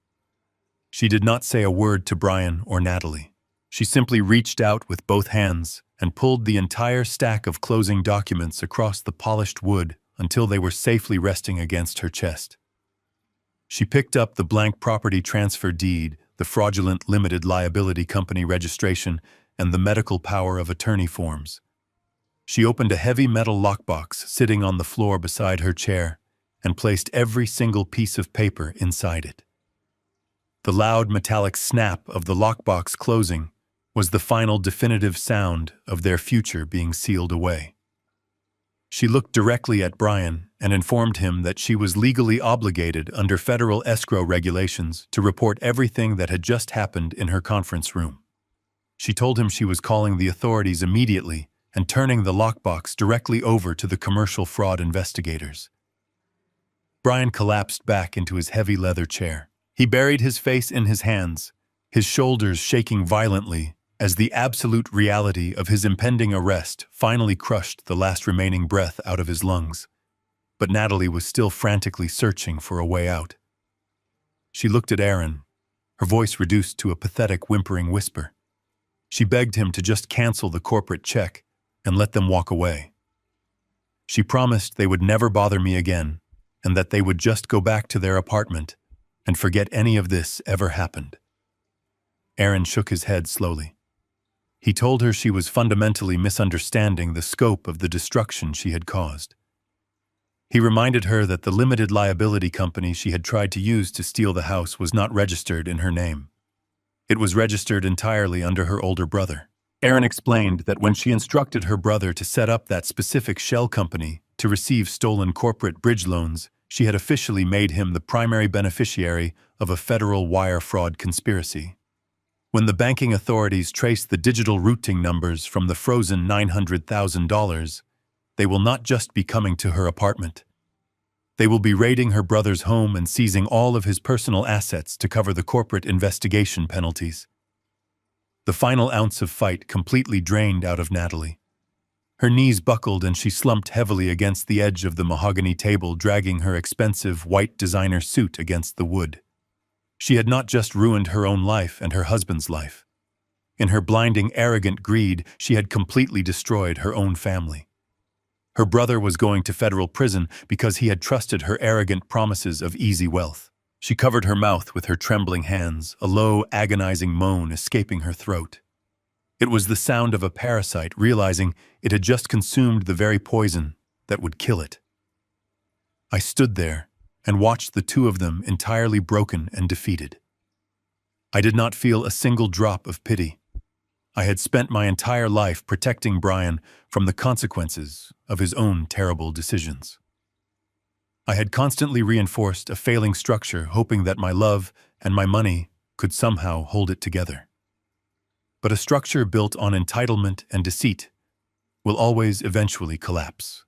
She did not say a word to Brian or Natalie. She simply reached out with both hands and pulled the entire stack of closing documents across the polished wood until they were safely resting against her chest. She picked up the blank property transfer deed, the fraudulent limited liability company registration, and the medical power of attorney forms. She opened a heavy metal lockbox sitting on the floor beside her chair and placed every single piece of paper inside it. The loud metallic snap of the lockbox closing was the final definitive sound of their future being sealed away. She looked directly at Brian and informed him that she was legally obligated under federal escrow regulations to report everything that had just happened in her conference room. She told him she was calling the authorities immediately and turning the lockbox directly over to the commercial fraud investigators. Brian collapsed back into his heavy leather chair. He buried his face in his hands, his shoulders shaking violently as the absolute reality of his impending arrest finally crushed the last remaining breath out of his lungs. But Natalie was still frantically searching for a way out. She looked at Aaron, her voice reduced to a pathetic whimpering whisper. She begged him to just cancel the corporate check and let them walk away. She promised they would never bother me again and that they would just go back to their apartment and forget any of this ever happened. Aaron shook his head slowly. He told her she was fundamentally misunderstanding the scope of the destruction she had caused. He reminded her that the limited liability company she had tried to use to steal the house was not registered in her name. It was registered entirely under her older brother. Aaron explained that when she instructed her brother to set up that specific shell company to receive stolen corporate bridge loans, she had officially made him the primary beneficiary of a federal wire fraud conspiracy. When the banking authorities trace the digital routing numbers from the frozen $900,000, they will not just be coming to her apartment. They will be raiding her brother's home and seizing all of his personal assets to cover the corporate investigation penalties. The final ounce of fight completely drained out of Natalie. Her knees buckled and she slumped heavily against the edge of the mahogany table, dragging her expensive white designer suit against the wood. She had not just ruined her own life and her husband's life. In her blinding, arrogant greed, she had completely destroyed her own family. Her brother was going to federal prison because he had trusted her arrogant promises of easy wealth. She covered her mouth with her trembling hands, a low, agonizing moan escaping her throat. It was the sound of a parasite realizing it had just consumed the very poison that would kill it. I stood there and watched the two of them entirely broken and defeated. I did not feel a single drop of pity. I had spent my entire life protecting Brian from the consequences of his own terrible decisions. I had constantly reinforced a failing structure, hoping that my love and my money could somehow hold it together. But a structure built on entitlement and deceit will always eventually collapse.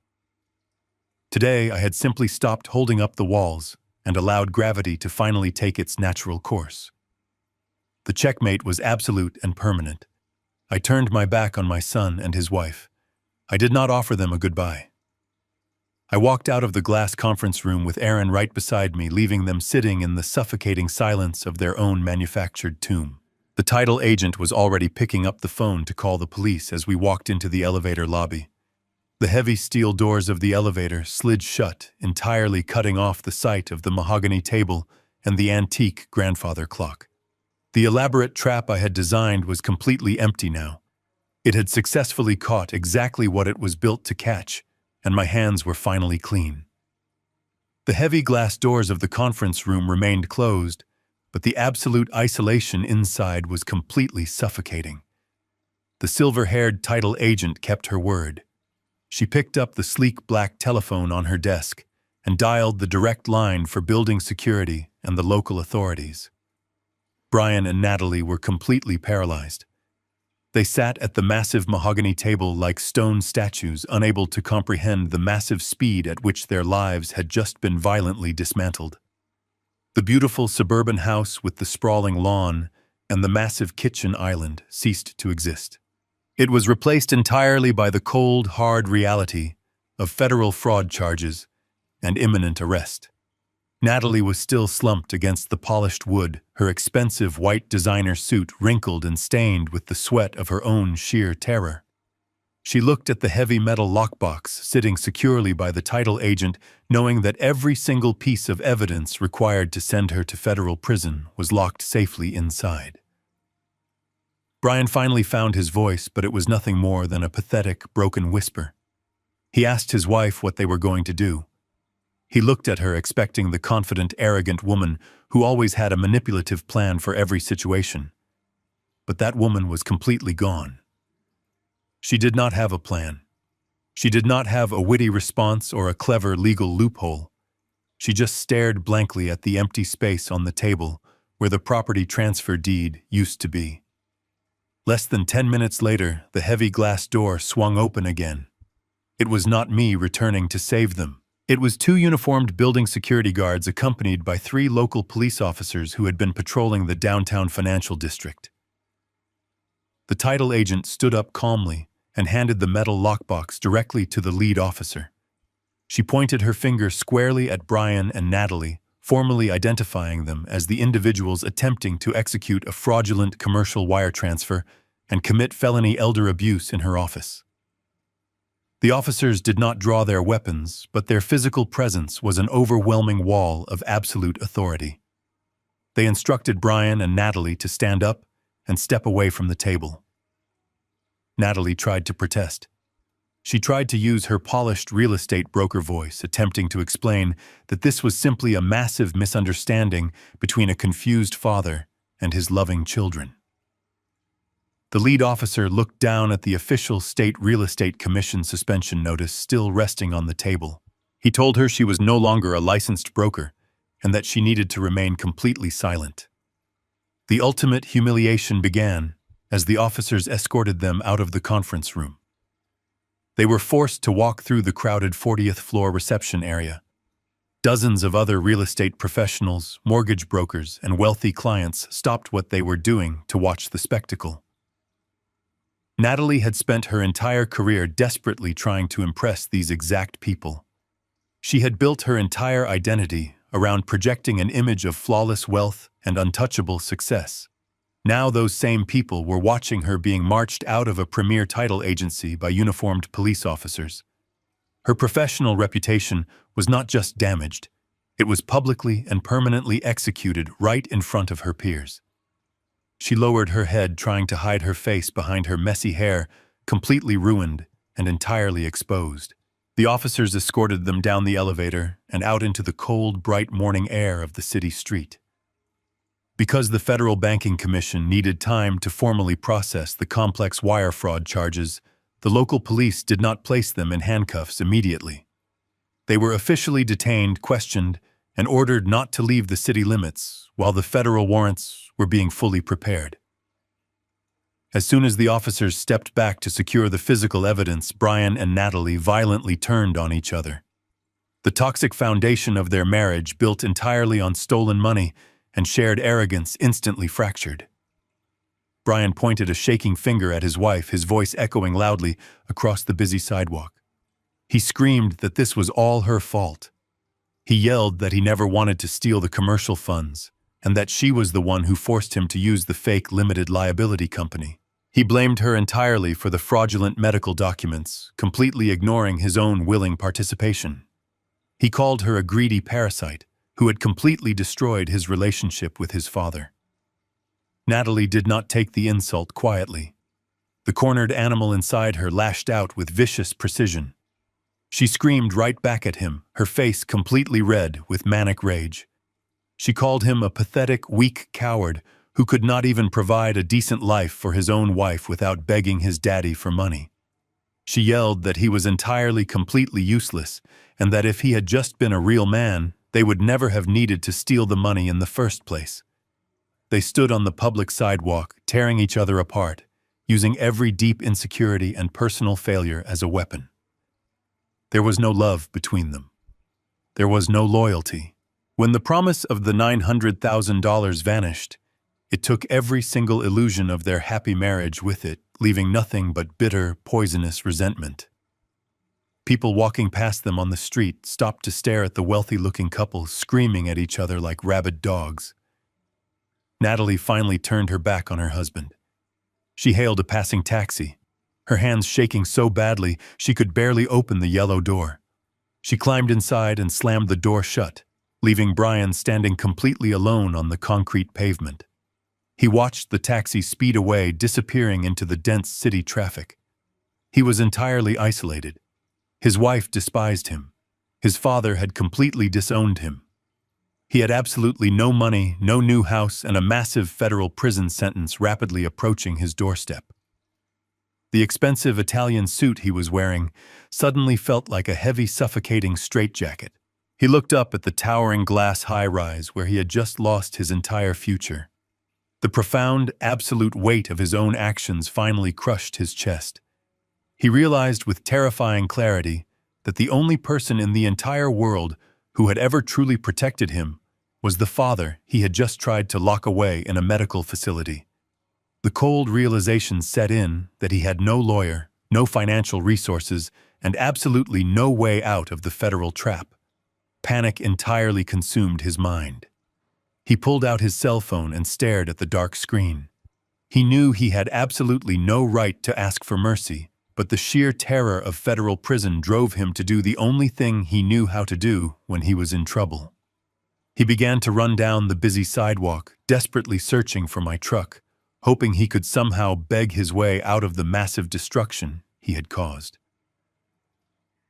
Today, I had simply stopped holding up the walls and allowed gravity to finally take its natural course. The checkmate was absolute and permanent. I turned my back on my son and his wife. I did not offer them a goodbye. I walked out of the glass conference room with Aaron right beside me, leaving them sitting in the suffocating silence of their own manufactured tomb. The title agent was already picking up the phone to call the police as we walked into the elevator lobby. The heavy steel doors of the elevator slid shut, entirely cutting off the sight of the mahogany table and the antique grandfather clock. The elaborate trap I had designed was completely empty now. It had successfully caught exactly what it was built to catch, and my hands were finally clean. The heavy glass doors of the conference room remained closed, but the absolute isolation inside was completely suffocating. The silver-haired title agent kept her word. She picked up the sleek black telephone on her desk and dialed the direct line for building security and the local authorities. Brian and Natalie were completely paralyzed. They sat at the massive mahogany table like stone statues, unable to comprehend the massive speed at which their lives had just been violently dismantled. The beautiful suburban house with the sprawling lawn and the massive kitchen island ceased to exist. It was replaced entirely by the cold, hard reality of federal fraud charges and imminent arrest. Natalie was still slumped against the polished wood, her expensive white designer suit wrinkled and stained with the sweat of her own sheer terror. She looked at the heavy metal lockbox sitting securely by the title agent, knowing that every single piece of evidence required to send her to federal prison was locked safely inside. Brian finally found his voice, but it was nothing more than a pathetic, broken whisper. He asked his wife what they were going to do. He looked at her, expecting the confident, arrogant woman who always had a manipulative plan for every situation. But that woman was completely gone. She did not have a plan. She did not have a witty response or a clever legal loophole. She just stared blankly at the empty space on the table where the property transfer deed used to be. Less than 10 minutes later, the heavy glass door swung open again. It was not me returning to save them. It was two uniformed building security guards accompanied by 3 local police officers who had been patrolling the downtown financial district. The title agent stood up calmly and handed the metal lockbox directly to the lead officer. She pointed her finger squarely at Brian and Natalie, formally identifying them as the individuals attempting to execute a fraudulent commercial wire transfer and commit felony elder abuse in her office. The officers did not draw their weapons, but their physical presence was an overwhelming wall of absolute authority. They instructed Brian and Natalie to stand up and step away from the table. Natalie tried to protest. She tried to use her polished real estate broker voice, attempting to explain that this was simply a massive misunderstanding between a confused father and his loving children. The lead officer looked down at the official State Real Estate Commission suspension notice still resting on the table. He told her she was no longer a licensed broker and that she needed to remain completely silent. The ultimate humiliation began as the officers escorted them out of the conference room. They were forced to walk through the crowded 40th floor reception area. Dozens of other real estate professionals, mortgage brokers, and wealthy clients stopped what they were doing to watch the spectacle. Natalie had spent her entire career desperately trying to impress these exact people. She had built her entire identity around projecting an image of flawless wealth and untouchable success. Now those same people were watching her being marched out of a premier title agency by uniformed police officers. Her professional reputation was not just damaged, it was publicly and permanently executed right in front of her peers. She lowered her head, trying to hide her face behind her messy hair, completely ruined and entirely exposed. The officers escorted them down the elevator and out into the cold, bright morning air of the city street. Because the Federal Banking Commission needed time to formally process the complex wire fraud charges, the local police did not place them in handcuffs immediately. They were officially detained, questioned, and ordered not to leave the city limits while the federal warrants were being fully prepared. As soon as the officers stepped back to secure the physical evidence, Brian and Natalie violently turned on each other. The toxic foundation of their marriage, built entirely on stolen money and shared arrogance, instantly fractured. Brian pointed a shaking finger at his wife, his voice echoing loudly across the busy sidewalk. He screamed that this was all her fault. He yelled that he never wanted to steal the commercial funds, and that she was the one who forced him to use the fake limited liability company. He blamed her entirely for the fraudulent medical documents, completely ignoring his own willing participation. He called her a greedy parasite who had completely destroyed his relationship with his father. Natalie did not take the insult quietly. The cornered animal inside her lashed out with vicious precision. She screamed right back at him, her face completely red with manic rage. She called him a pathetic, weak coward who could not even provide a decent life for his own wife without begging his daddy for money. She yelled that he was entirely, completely useless, and that if he had just been a real man, they would never have needed to steal the money in the first place. They stood on the public sidewalk, tearing each other apart, using every deep insecurity and personal failure as a weapon. There was no love between them. There was no loyalty. When the promise of the $900,000 vanished, it took every single illusion of their happy marriage with it, leaving nothing but bitter, poisonous resentment. People walking past them on the street stopped to stare at the wealthy-looking couple screaming at each other like rabid dogs. Natalie finally turned her back on her husband. She hailed a passing taxi, her hands shaking so badly she could barely open the yellow door. She climbed inside and slammed the door shut, leaving Brian standing completely alone on the concrete pavement. He watched the taxi speed away, disappearing into the dense city traffic. He was entirely isolated. His wife despised him. His father had completely disowned him. He had absolutely no money, no new house, and a massive federal prison sentence rapidly approaching his doorstep. The expensive Italian suit he was wearing suddenly felt like a heavy, suffocating straitjacket. He looked up at the towering glass high-rise where he had just lost his entire future. The profound, absolute weight of his own actions finally crushed his chest. He realized with terrifying clarity that the only person in the entire world who had ever truly protected him was the father he had just tried to lock away in a medical facility. The cold realization set in that he had no lawyer, no financial resources, and absolutely no way out of the federal trap. Panic entirely consumed his mind. He pulled out his cell phone and stared at the dark screen. He knew he had absolutely no right to ask for mercy, but the sheer terror of federal prison drove him to do the only thing he knew how to do when he was in trouble. He began to run down the busy sidewalk, desperately searching for my truck, hoping he could somehow beg his way out of the massive destruction he had caused.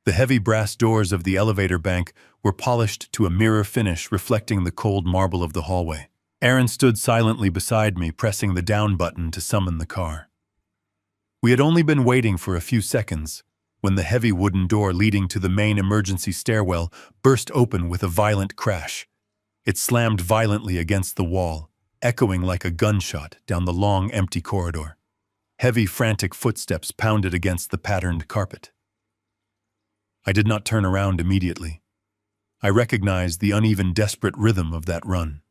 The heavy brass doors of the elevator bank were polished to a mirror finish reflecting the cold marble of the hallway. Aaron stood silently beside me, pressing the down button to summon the car. We had only been waiting for a few seconds when the heavy wooden door leading to the main emergency stairwell burst open with a violent crash. It slammed violently against the wall, echoing like a gunshot down the long, empty corridor. Heavy, frantic footsteps pounded against the patterned carpet. I did not turn around immediately. I recognized the uneven, desperate rhythm of that run.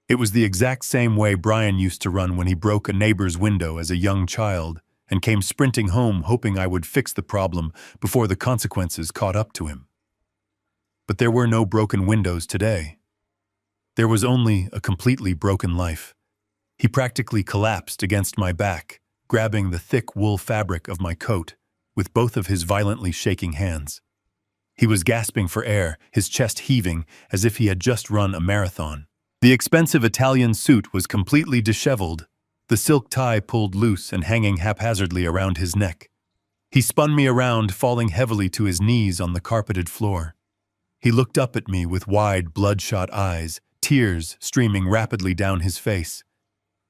It was the exact same way Brian used to run when he broke a neighbor's window as a young child and came sprinting home hoping I would fix the problem before the consequences caught up to him. But there were no broken windows today. There was only a completely broken life. He practically collapsed against my back, grabbing the thick wool fabric of my coat with both of his violently shaking hands. He was gasping for air, his chest heaving as if he had just run a marathon. The expensive Italian suit was completely disheveled, the silk tie pulled loose and hanging haphazardly around his neck. He spun me around, falling heavily to his knees on the carpeted floor. He looked up at me with wide, bloodshot eyes, tears streaming rapidly down his face.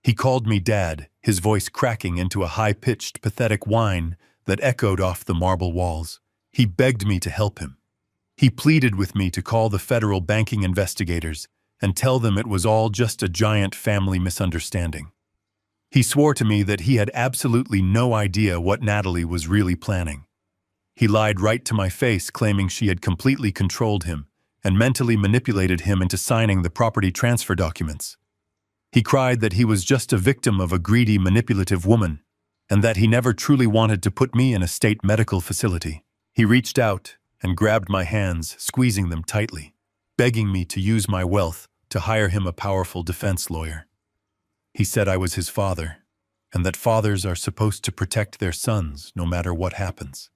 He called me Dad, his voice cracking into a high-pitched, pathetic whine that echoed off the marble walls. He begged me to help him. He pleaded with me to call the federal banking investigators and tell them it was all just a giant family misunderstanding. He swore to me that he had absolutely no idea what Natalie was really planning. He lied right to my face, claiming she had completely controlled him and mentally manipulated him into signing the property transfer documents. He cried that he was just a victim of a greedy, manipulative woman, and that he never truly wanted to put me in a state medical facility. He reached out and grabbed my hands, squeezing them tightly, begging me to use my wealth to hire him a powerful defense lawyer. He said I was his father, and that fathers are supposed to protect their sons no matter what happens.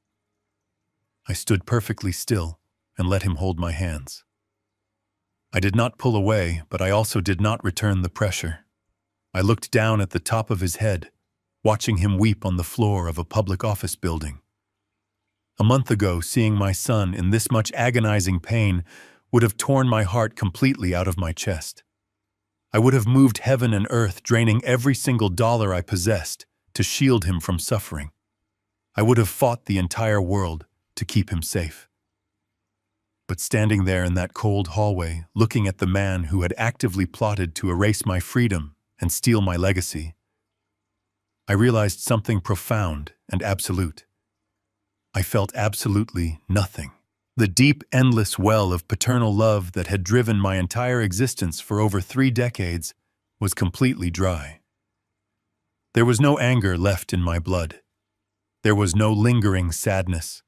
I stood perfectly still and let him hold my hands. I did not pull away, but I also did not return the pressure. I looked down at the top of his head, watching him weep on the floor of a public office building. A month ago, seeing my son in this much agonizing pain would have torn my heart completely out of my chest. I would have moved heaven and earth, draining every single dollar I possessed to shield him from suffering. I would have fought the entire world to keep him safe. But standing there in that cold hallway, looking at the man who had actively plotted to erase my freedom and steal my legacy, I realized something profound and absolute. I felt absolutely nothing. The deep, endless well of paternal love that had driven my entire existence for over 3 decades was completely dry. There was no anger left in my blood. There was no lingering sadness.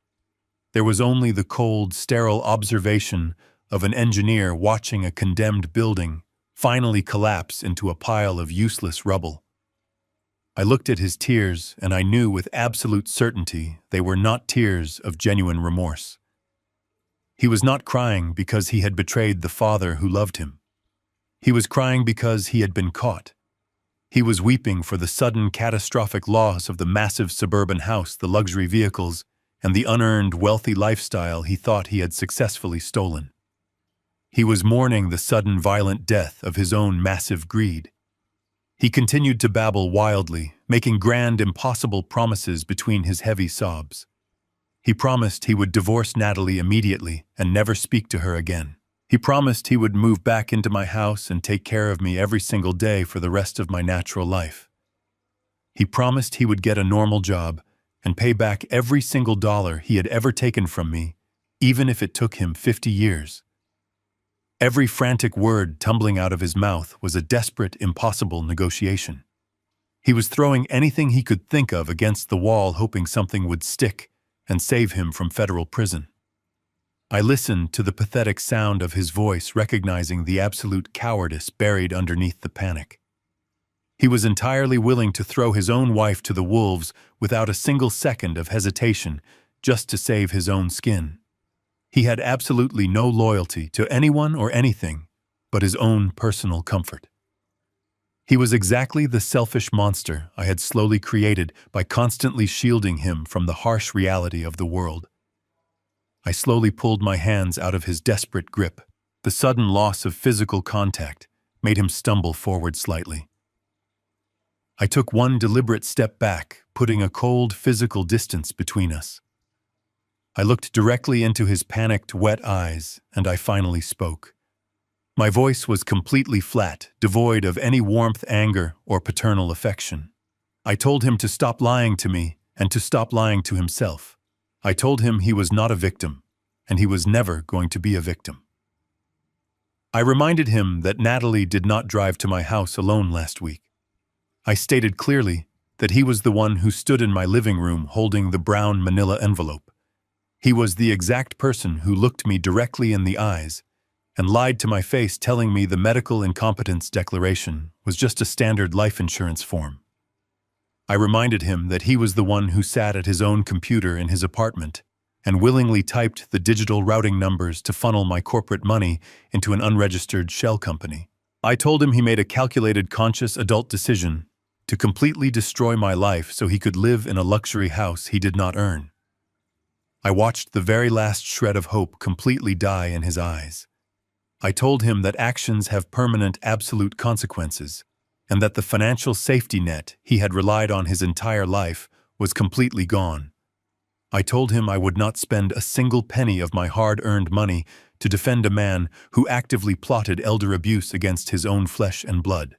There was only the cold, sterile observation of an engineer watching a condemned building finally collapse into a pile of useless rubble. I looked at his tears, and I knew with absolute certainty they were not tears of genuine remorse. He was not crying because he had betrayed the father who loved him. He was crying because he had been caught. He was weeping for the sudden catastrophic loss of the massive suburban house, the luxury vehicles, and the unearned, wealthy lifestyle he thought he had successfully stolen. He was mourning the sudden, violent death of his own massive greed. He continued to babble wildly, making grand, impossible promises between his heavy sobs. He promised he would divorce Natalie immediately and never speak to her again. He promised he would move back into my house and take care of me every single day for the rest of my natural life. He promised he would get a normal job and pay back every single dollar he had ever taken from me, even if it took him 50 years. Every frantic word tumbling out of his mouth was a desperate, impossible negotiation. He was throwing anything he could think of against the wall, hoping something would stick and save him from federal prison. I listened to the pathetic sound of his voice, recognizing the absolute cowardice buried underneath the panic. He was entirely willing to throw his own wife to the wolves without a single second of hesitation, just to save his own skin. He had absolutely no loyalty to anyone or anything but his own personal comfort. He was exactly the selfish monster I had slowly created by constantly shielding him from the harsh reality of the world. I slowly pulled my hands out of his desperate grip. The sudden loss of physical contact made him stumble forward slightly. I took one deliberate step back, putting a cold physical distance between us. I looked directly into his panicked, wet eyes, and I finally spoke. My voice was completely flat, devoid of any warmth, anger, or paternal affection. I told him to stop lying to me and to stop lying to himself. I told him he was not a victim, and he was never going to be a victim. I reminded him that Natalie did not drive to my house alone last week. I stated clearly that he was the one who stood in my living room holding the brown manila envelope. He was the exact person who looked me directly in the eyes and lied to my face, telling me the medical incompetence declaration was just a standard life insurance form. I reminded him that he was the one who sat at his own computer in his apartment and willingly typed the digital routing numbers to funnel my corporate money into an unregistered shell company. I told him he made a calculated, conscious adult decision to completely destroy my life so he could live in a luxury house he did not earn. I watched the very last shred of hope completely die in his eyes. I told him that actions have permanent, absolute consequences, and that the financial safety net he had relied on his entire life was completely gone. I told him I would not spend a single penny of my hard-earned money to defend a man who actively plotted elder abuse against his own flesh and blood.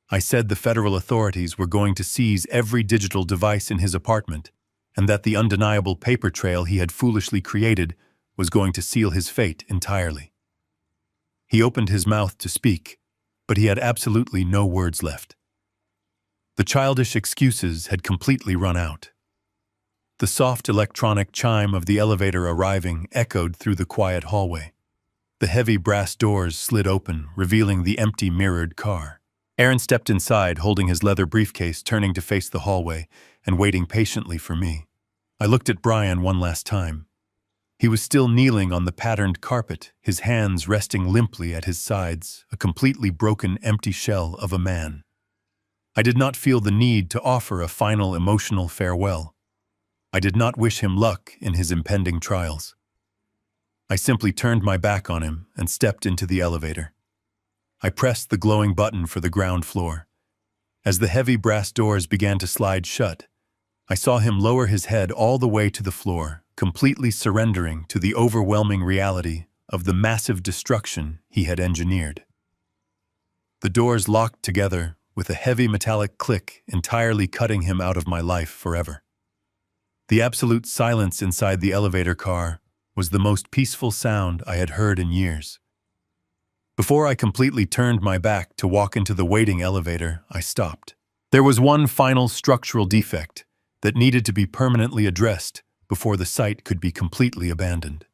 I said the federal authorities were going to seize every digital device in his apartment, and that the undeniable paper trail he had foolishly created was going to seal his fate entirely. He opened his mouth to speak, but he had absolutely no words left. The childish excuses had completely run out. The soft electronic chime of the elevator arriving echoed through the quiet hallway. The heavy brass doors slid open, revealing the empty mirrored car. Aaron stepped inside, holding his leather briefcase, turning to face the hallway and waiting patiently for me. I looked at Brian one last time. He was still kneeling on the patterned carpet, his hands resting limply at his sides, a completely broken, empty shell of a man. I did not feel the need to offer a final emotional farewell. I did not wish him luck in his impending trials. I simply turned my back on him and stepped into the elevator. I pressed the glowing button for the ground floor. As the heavy brass doors began to slide shut, I saw him lower his head all the way to the floor, completely surrendering to the overwhelming reality of the massive destruction he had engineered. The doors locked together with a heavy metallic click, entirely cutting him out of my life forever. The absolute silence inside the elevator car was the most peaceful sound I had heard in years. Before I completely turned my back to walk into the waiting elevator, I stopped. There was one final structural defect that needed to be permanently addressed before the site could be completely abandoned.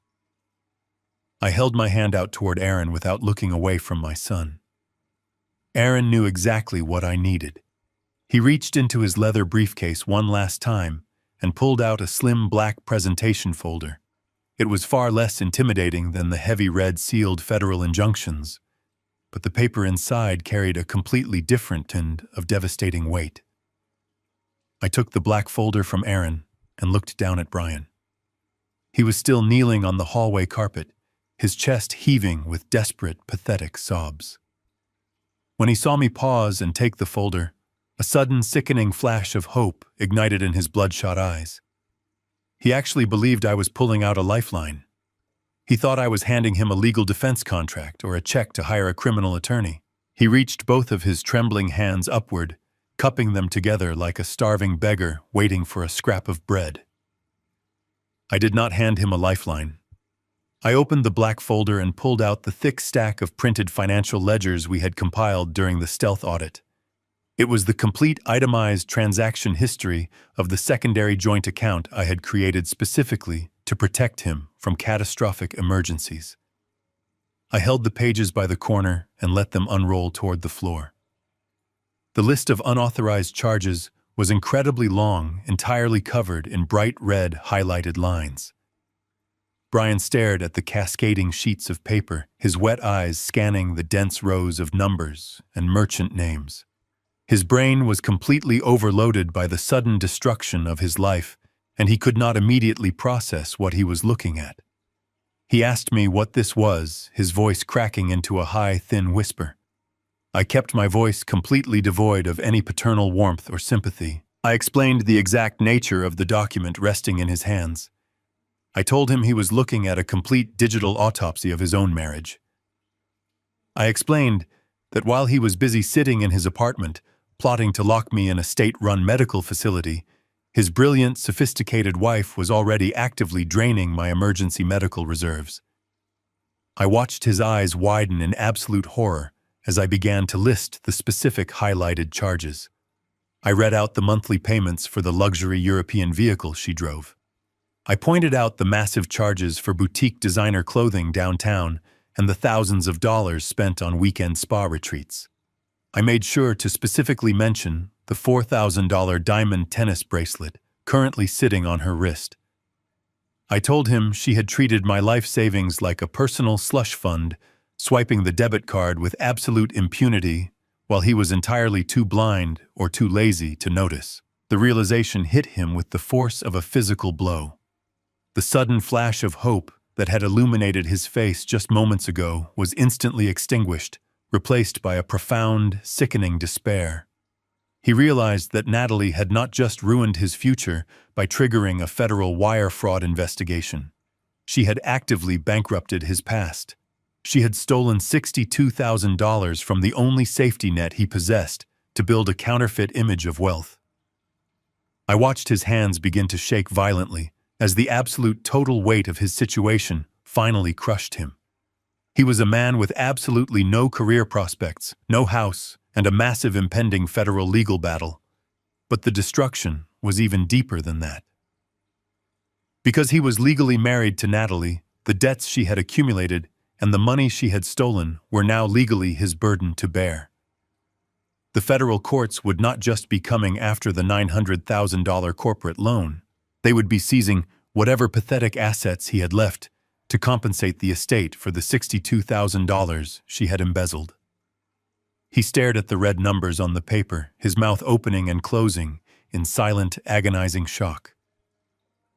I held my hand out toward Aaron without looking away from my son. Aaron knew exactly what I needed. He reached into his leather briefcase one last time and pulled out a slim black presentation folder. It was far less intimidating than the heavy red sealed federal injunctions, but the paper inside carried a completely different and of devastating weight. I took the black folder from Aaron and looked down at Brian. He was still kneeling on the hallway carpet, his chest heaving with desperate, pathetic sobs. When he saw me pause and take the folder, a sudden sickening flash of hope ignited in his bloodshot eyes. He actually believed I was pulling out a lifeline. He thought I was handing him a legal defense contract or a check to hire a criminal attorney. He reached both of his trembling hands upward, cupping them together like a starving beggar waiting for a scrap of bread. I did not hand him a lifeline. I opened the black folder and pulled out the thick stack of printed financial ledgers we had compiled during the stealth audit. It was the complete itemized transaction history of the secondary joint account I had created specifically to protect him from catastrophic emergencies. I held the pages by the corner and let them unroll toward the floor. The list of unauthorized charges was incredibly long, entirely covered in bright red highlighted lines. Brian stared at the cascading sheets of paper, his wet eyes scanning the dense rows of numbers and merchant names. His brain was completely overloaded by the sudden destruction of his life, and he could not immediately process what he was looking at. He asked me what this was, his voice cracking into a high, thin whisper. I kept my voice completely devoid of any paternal warmth or sympathy. I explained the exact nature of the document resting in his hands. I told him he was looking at a complete digital autopsy of his own marriage. I explained that while he was busy sitting in his apartment, plotting to lock me in a state-run medical facility, his brilliant, sophisticated wife was already actively draining my emergency medical reserves. I watched his eyes widen in absolute horror as I began to list the specific highlighted charges. I read out the monthly payments for the luxury European vehicle she drove. I pointed out the massive charges for boutique designer clothing downtown and the thousands of dollars spent on weekend spa retreats. I made sure to specifically mention the $4,000 diamond tennis bracelet currently sitting on her wrist. I told him she had treated my life savings like a personal slush fund, swiping the debit card with absolute impunity while he was entirely too blind or too lazy to notice. The realization hit him with the force of a physical blow. The sudden flash of hope that had illuminated his face just moments ago was instantly extinguished, replaced by a profound, sickening despair. He realized that Natalie had not just ruined his future by triggering a federal wire fraud investigation. She had actively bankrupted his past. She had stolen $62,000 from the only safety net he possessed to build a counterfeit image of wealth. I watched his hands begin to shake violently as the absolute total weight of his situation finally crushed him. He was a man with absolutely no career prospects, no house, and a massive impending federal legal battle. But the destruction was even deeper than that. Because he was legally married to Natalie, the debts she had accumulated and the money she had stolen were now legally his burden to bear. The federal courts would not just be coming after the $900,000 corporate loan. They would be seizing whatever pathetic assets he had left to compensate the estate for the $62,000 she had embezzled. He stared at the red numbers on the paper, his mouth opening and closing in silent, agonizing shock.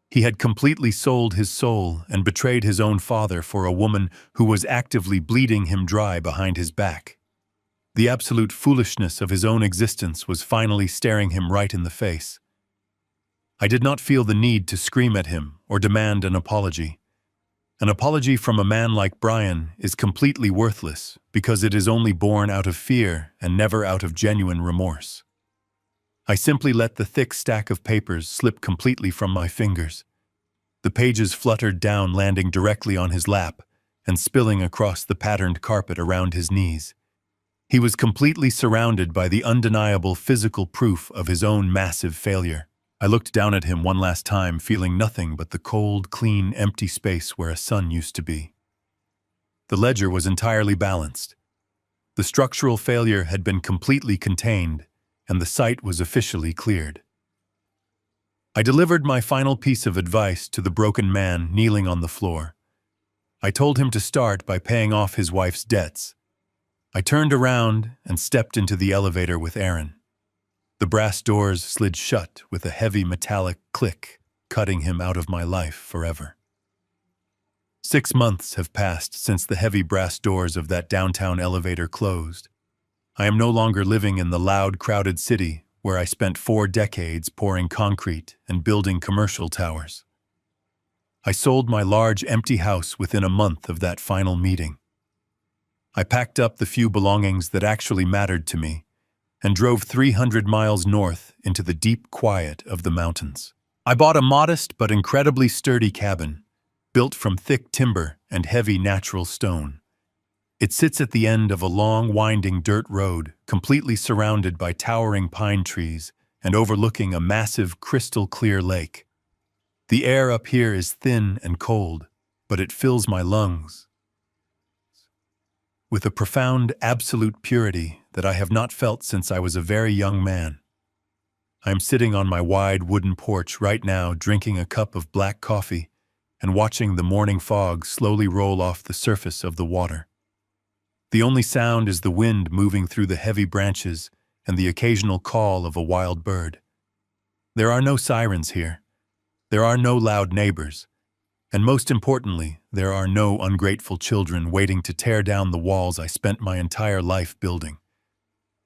He had completely sold his soul and betrayed his own father for a woman who was actively bleeding him dry behind his back. The absolute foolishness of his own existence was finally staring him right in the face. I did not feel the need to scream at him or demand an apology. An apology from a man like Brian is completely worthless because it is only born out of fear and never out of genuine remorse. I simply let the thick stack of papers slip completely from my fingers. The pages fluttered down, landing directly on his lap and spilling across the patterned carpet around his knees. He was completely surrounded by the undeniable physical proof of his own massive failure. I looked down at him one last time, feeling nothing but the cold, clean, empty space where a sun used to be. The ledger was entirely balanced. The structural failure had been completely contained, and the site was officially cleared. I delivered my final piece of advice to the broken man kneeling on the floor. I told him to start by paying off his wife's debts. I turned around and stepped into the elevator with Aaron. The brass doors slid shut with a heavy metallic click, cutting him out of my life forever. 6 months have passed since the heavy brass doors of that downtown elevator closed. I am no longer living in the loud, crowded city where I spent 4 decades pouring concrete and building commercial towers. I sold my large, empty house within a month of that final meeting. I packed up the few belongings that actually mattered to me and drove 300 miles north into the deep quiet of the mountains. I bought a modest but incredibly sturdy cabin, built from thick timber and heavy natural stone. It sits at the end of a long, winding dirt road, completely surrounded by towering pine trees and overlooking a massive, crystal-clear lake. The air up here is thin and cold, but it fills my lungs with a profound, absolute purity that I have not felt since I was a very young man. I am sitting on my wide wooden porch right now, drinking a cup of black coffee and watching the morning fog slowly roll off the surface of the water. The only sound is the wind moving through the heavy branches and the occasional call of a wild bird. There are no sirens here. There are no loud neighbors. And most importantly, there are no ungrateful children waiting to tear down the walls I spent my entire life building.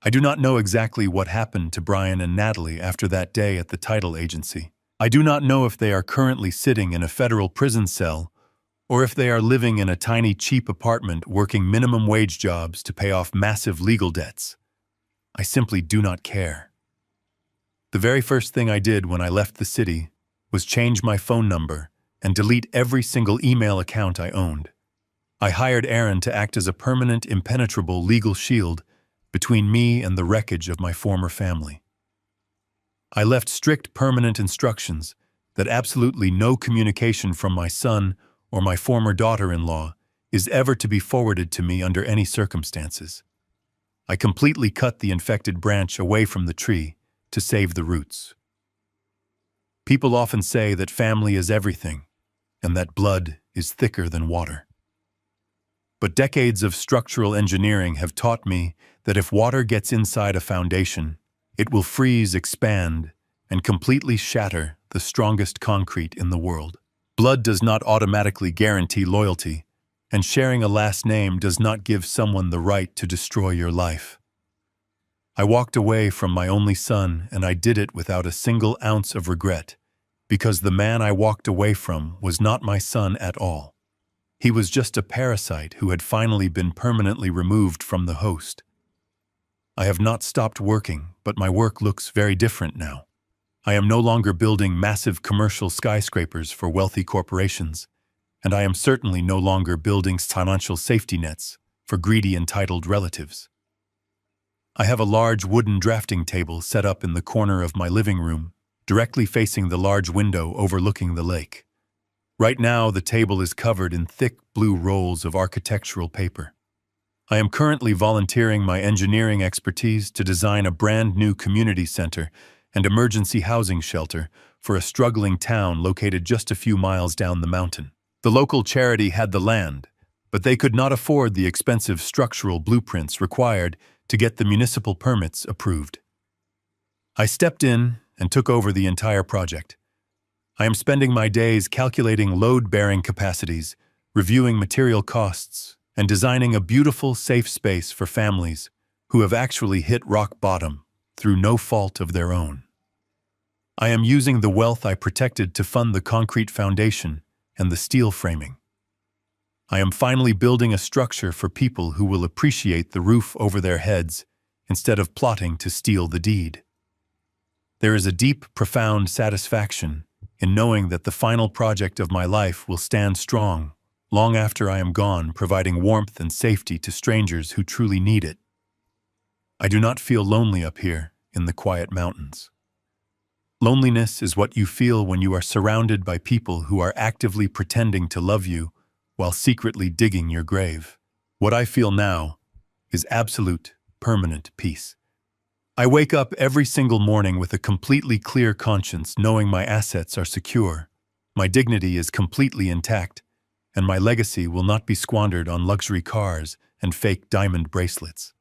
I do not know exactly what happened to Brian and Natalie after that day at the title agency. I do not know if they are currently sitting in a federal prison cell or if they are living in a tiny, cheap apartment working minimum wage jobs to pay off massive legal debts. I simply do not care. The very first thing I did when I left the city was change my phone number and delete every single email account I owned. I hired Aaron to act as a permanent, impenetrable legal shield between me and the wreckage of my former family. I left strict, permanent instructions that absolutely no communication from my son or my former daughter-in-law is ever to be forwarded to me under any circumstances. I completely cut the infected branch away from the tree to save the roots. People often say that family is everything, and that blood is thicker than water. But decades of structural engineering have taught me that if water gets inside a foundation, it will freeze, expand, and completely shatter the strongest concrete in the world. Blood does not automatically guarantee loyalty, and sharing a last name does not give someone the right to destroy your life. I walked away from my only son, and I did it without a single ounce of regret, because the man I walked away from was not my son at all. He was just a parasite who had finally been permanently removed from the host. I have not stopped working, but my work looks very different now. I am no longer building massive commercial skyscrapers for wealthy corporations, and I am certainly no longer building financial safety nets for greedy entitled relatives. I have a large wooden drafting table set up in the corner of my living room, directly facing the large window overlooking the lake. Right now, the table is covered in thick blue rolls of architectural paper. I am currently volunteering my engineering expertise to design a brand new community center and emergency housing shelter for a struggling town located just a few miles down the mountain. The local charity had the land, but they could not afford the expensive structural blueprints required to get the municipal permits approved. I stepped in and took over the entire project. I am spending my days calculating load-bearing capacities, reviewing material costs, and designing a beautiful, safe space for families who have actually hit rock bottom through no fault of their own. I am using the wealth I protected to fund the concrete foundation and the steel framing. I am finally building a structure for people who will appreciate the roof over their heads instead of plotting to steal the deed. There is a deep, profound satisfaction in knowing that the final project of my life will stand strong long after I am gone, providing warmth and safety to strangers who truly need it. I do not feel lonely up here in the quiet mountains. Loneliness is what you feel when you are surrounded by people who are actively pretending to love you while secretly digging your grave. What I feel now is absolute, permanent peace. I wake up every single morning with a completely clear conscience, knowing my assets are secure, my dignity is completely intact, and my legacy will not be squandered on luxury cars and fake diamond bracelets.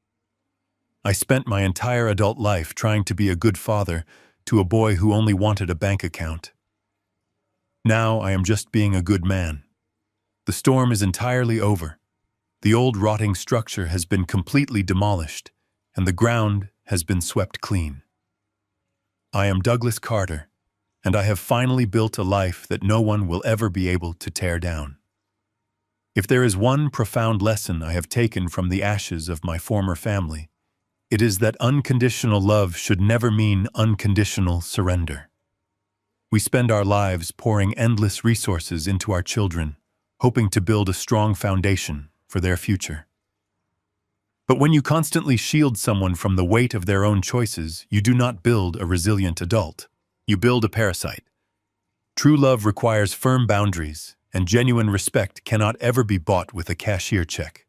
I spent my entire adult life trying to be a good father to a boy who only wanted a bank account. Now I am just being a good man. The storm is entirely over. The old rotting structure has been completely demolished, and the ground has been swept clean. I am Douglas Carter, and I have finally built a life that no one will ever be able to tear down. If there is one profound lesson I have taken from the ashes of my former family, it is that unconditional love should never mean unconditional surrender. We spend our lives pouring endless resources into our children, hoping to build a strong foundation for their future. But when you constantly shield someone from the weight of their own choices, you do not build a resilient adult. You build a parasite. True love requires firm boundaries, and genuine respect cannot ever be bought with a cashier check.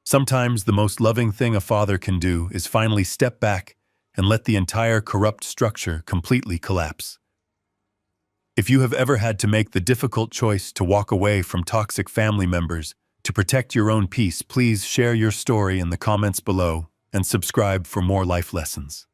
Sometimes the most loving thing a father can do is finally step back and let the entire corrupt structure completely collapse. If you have ever had to make the difficult choice to walk away from toxic family members to protect your own peace, please share your story in the comments below and subscribe for more life lessons.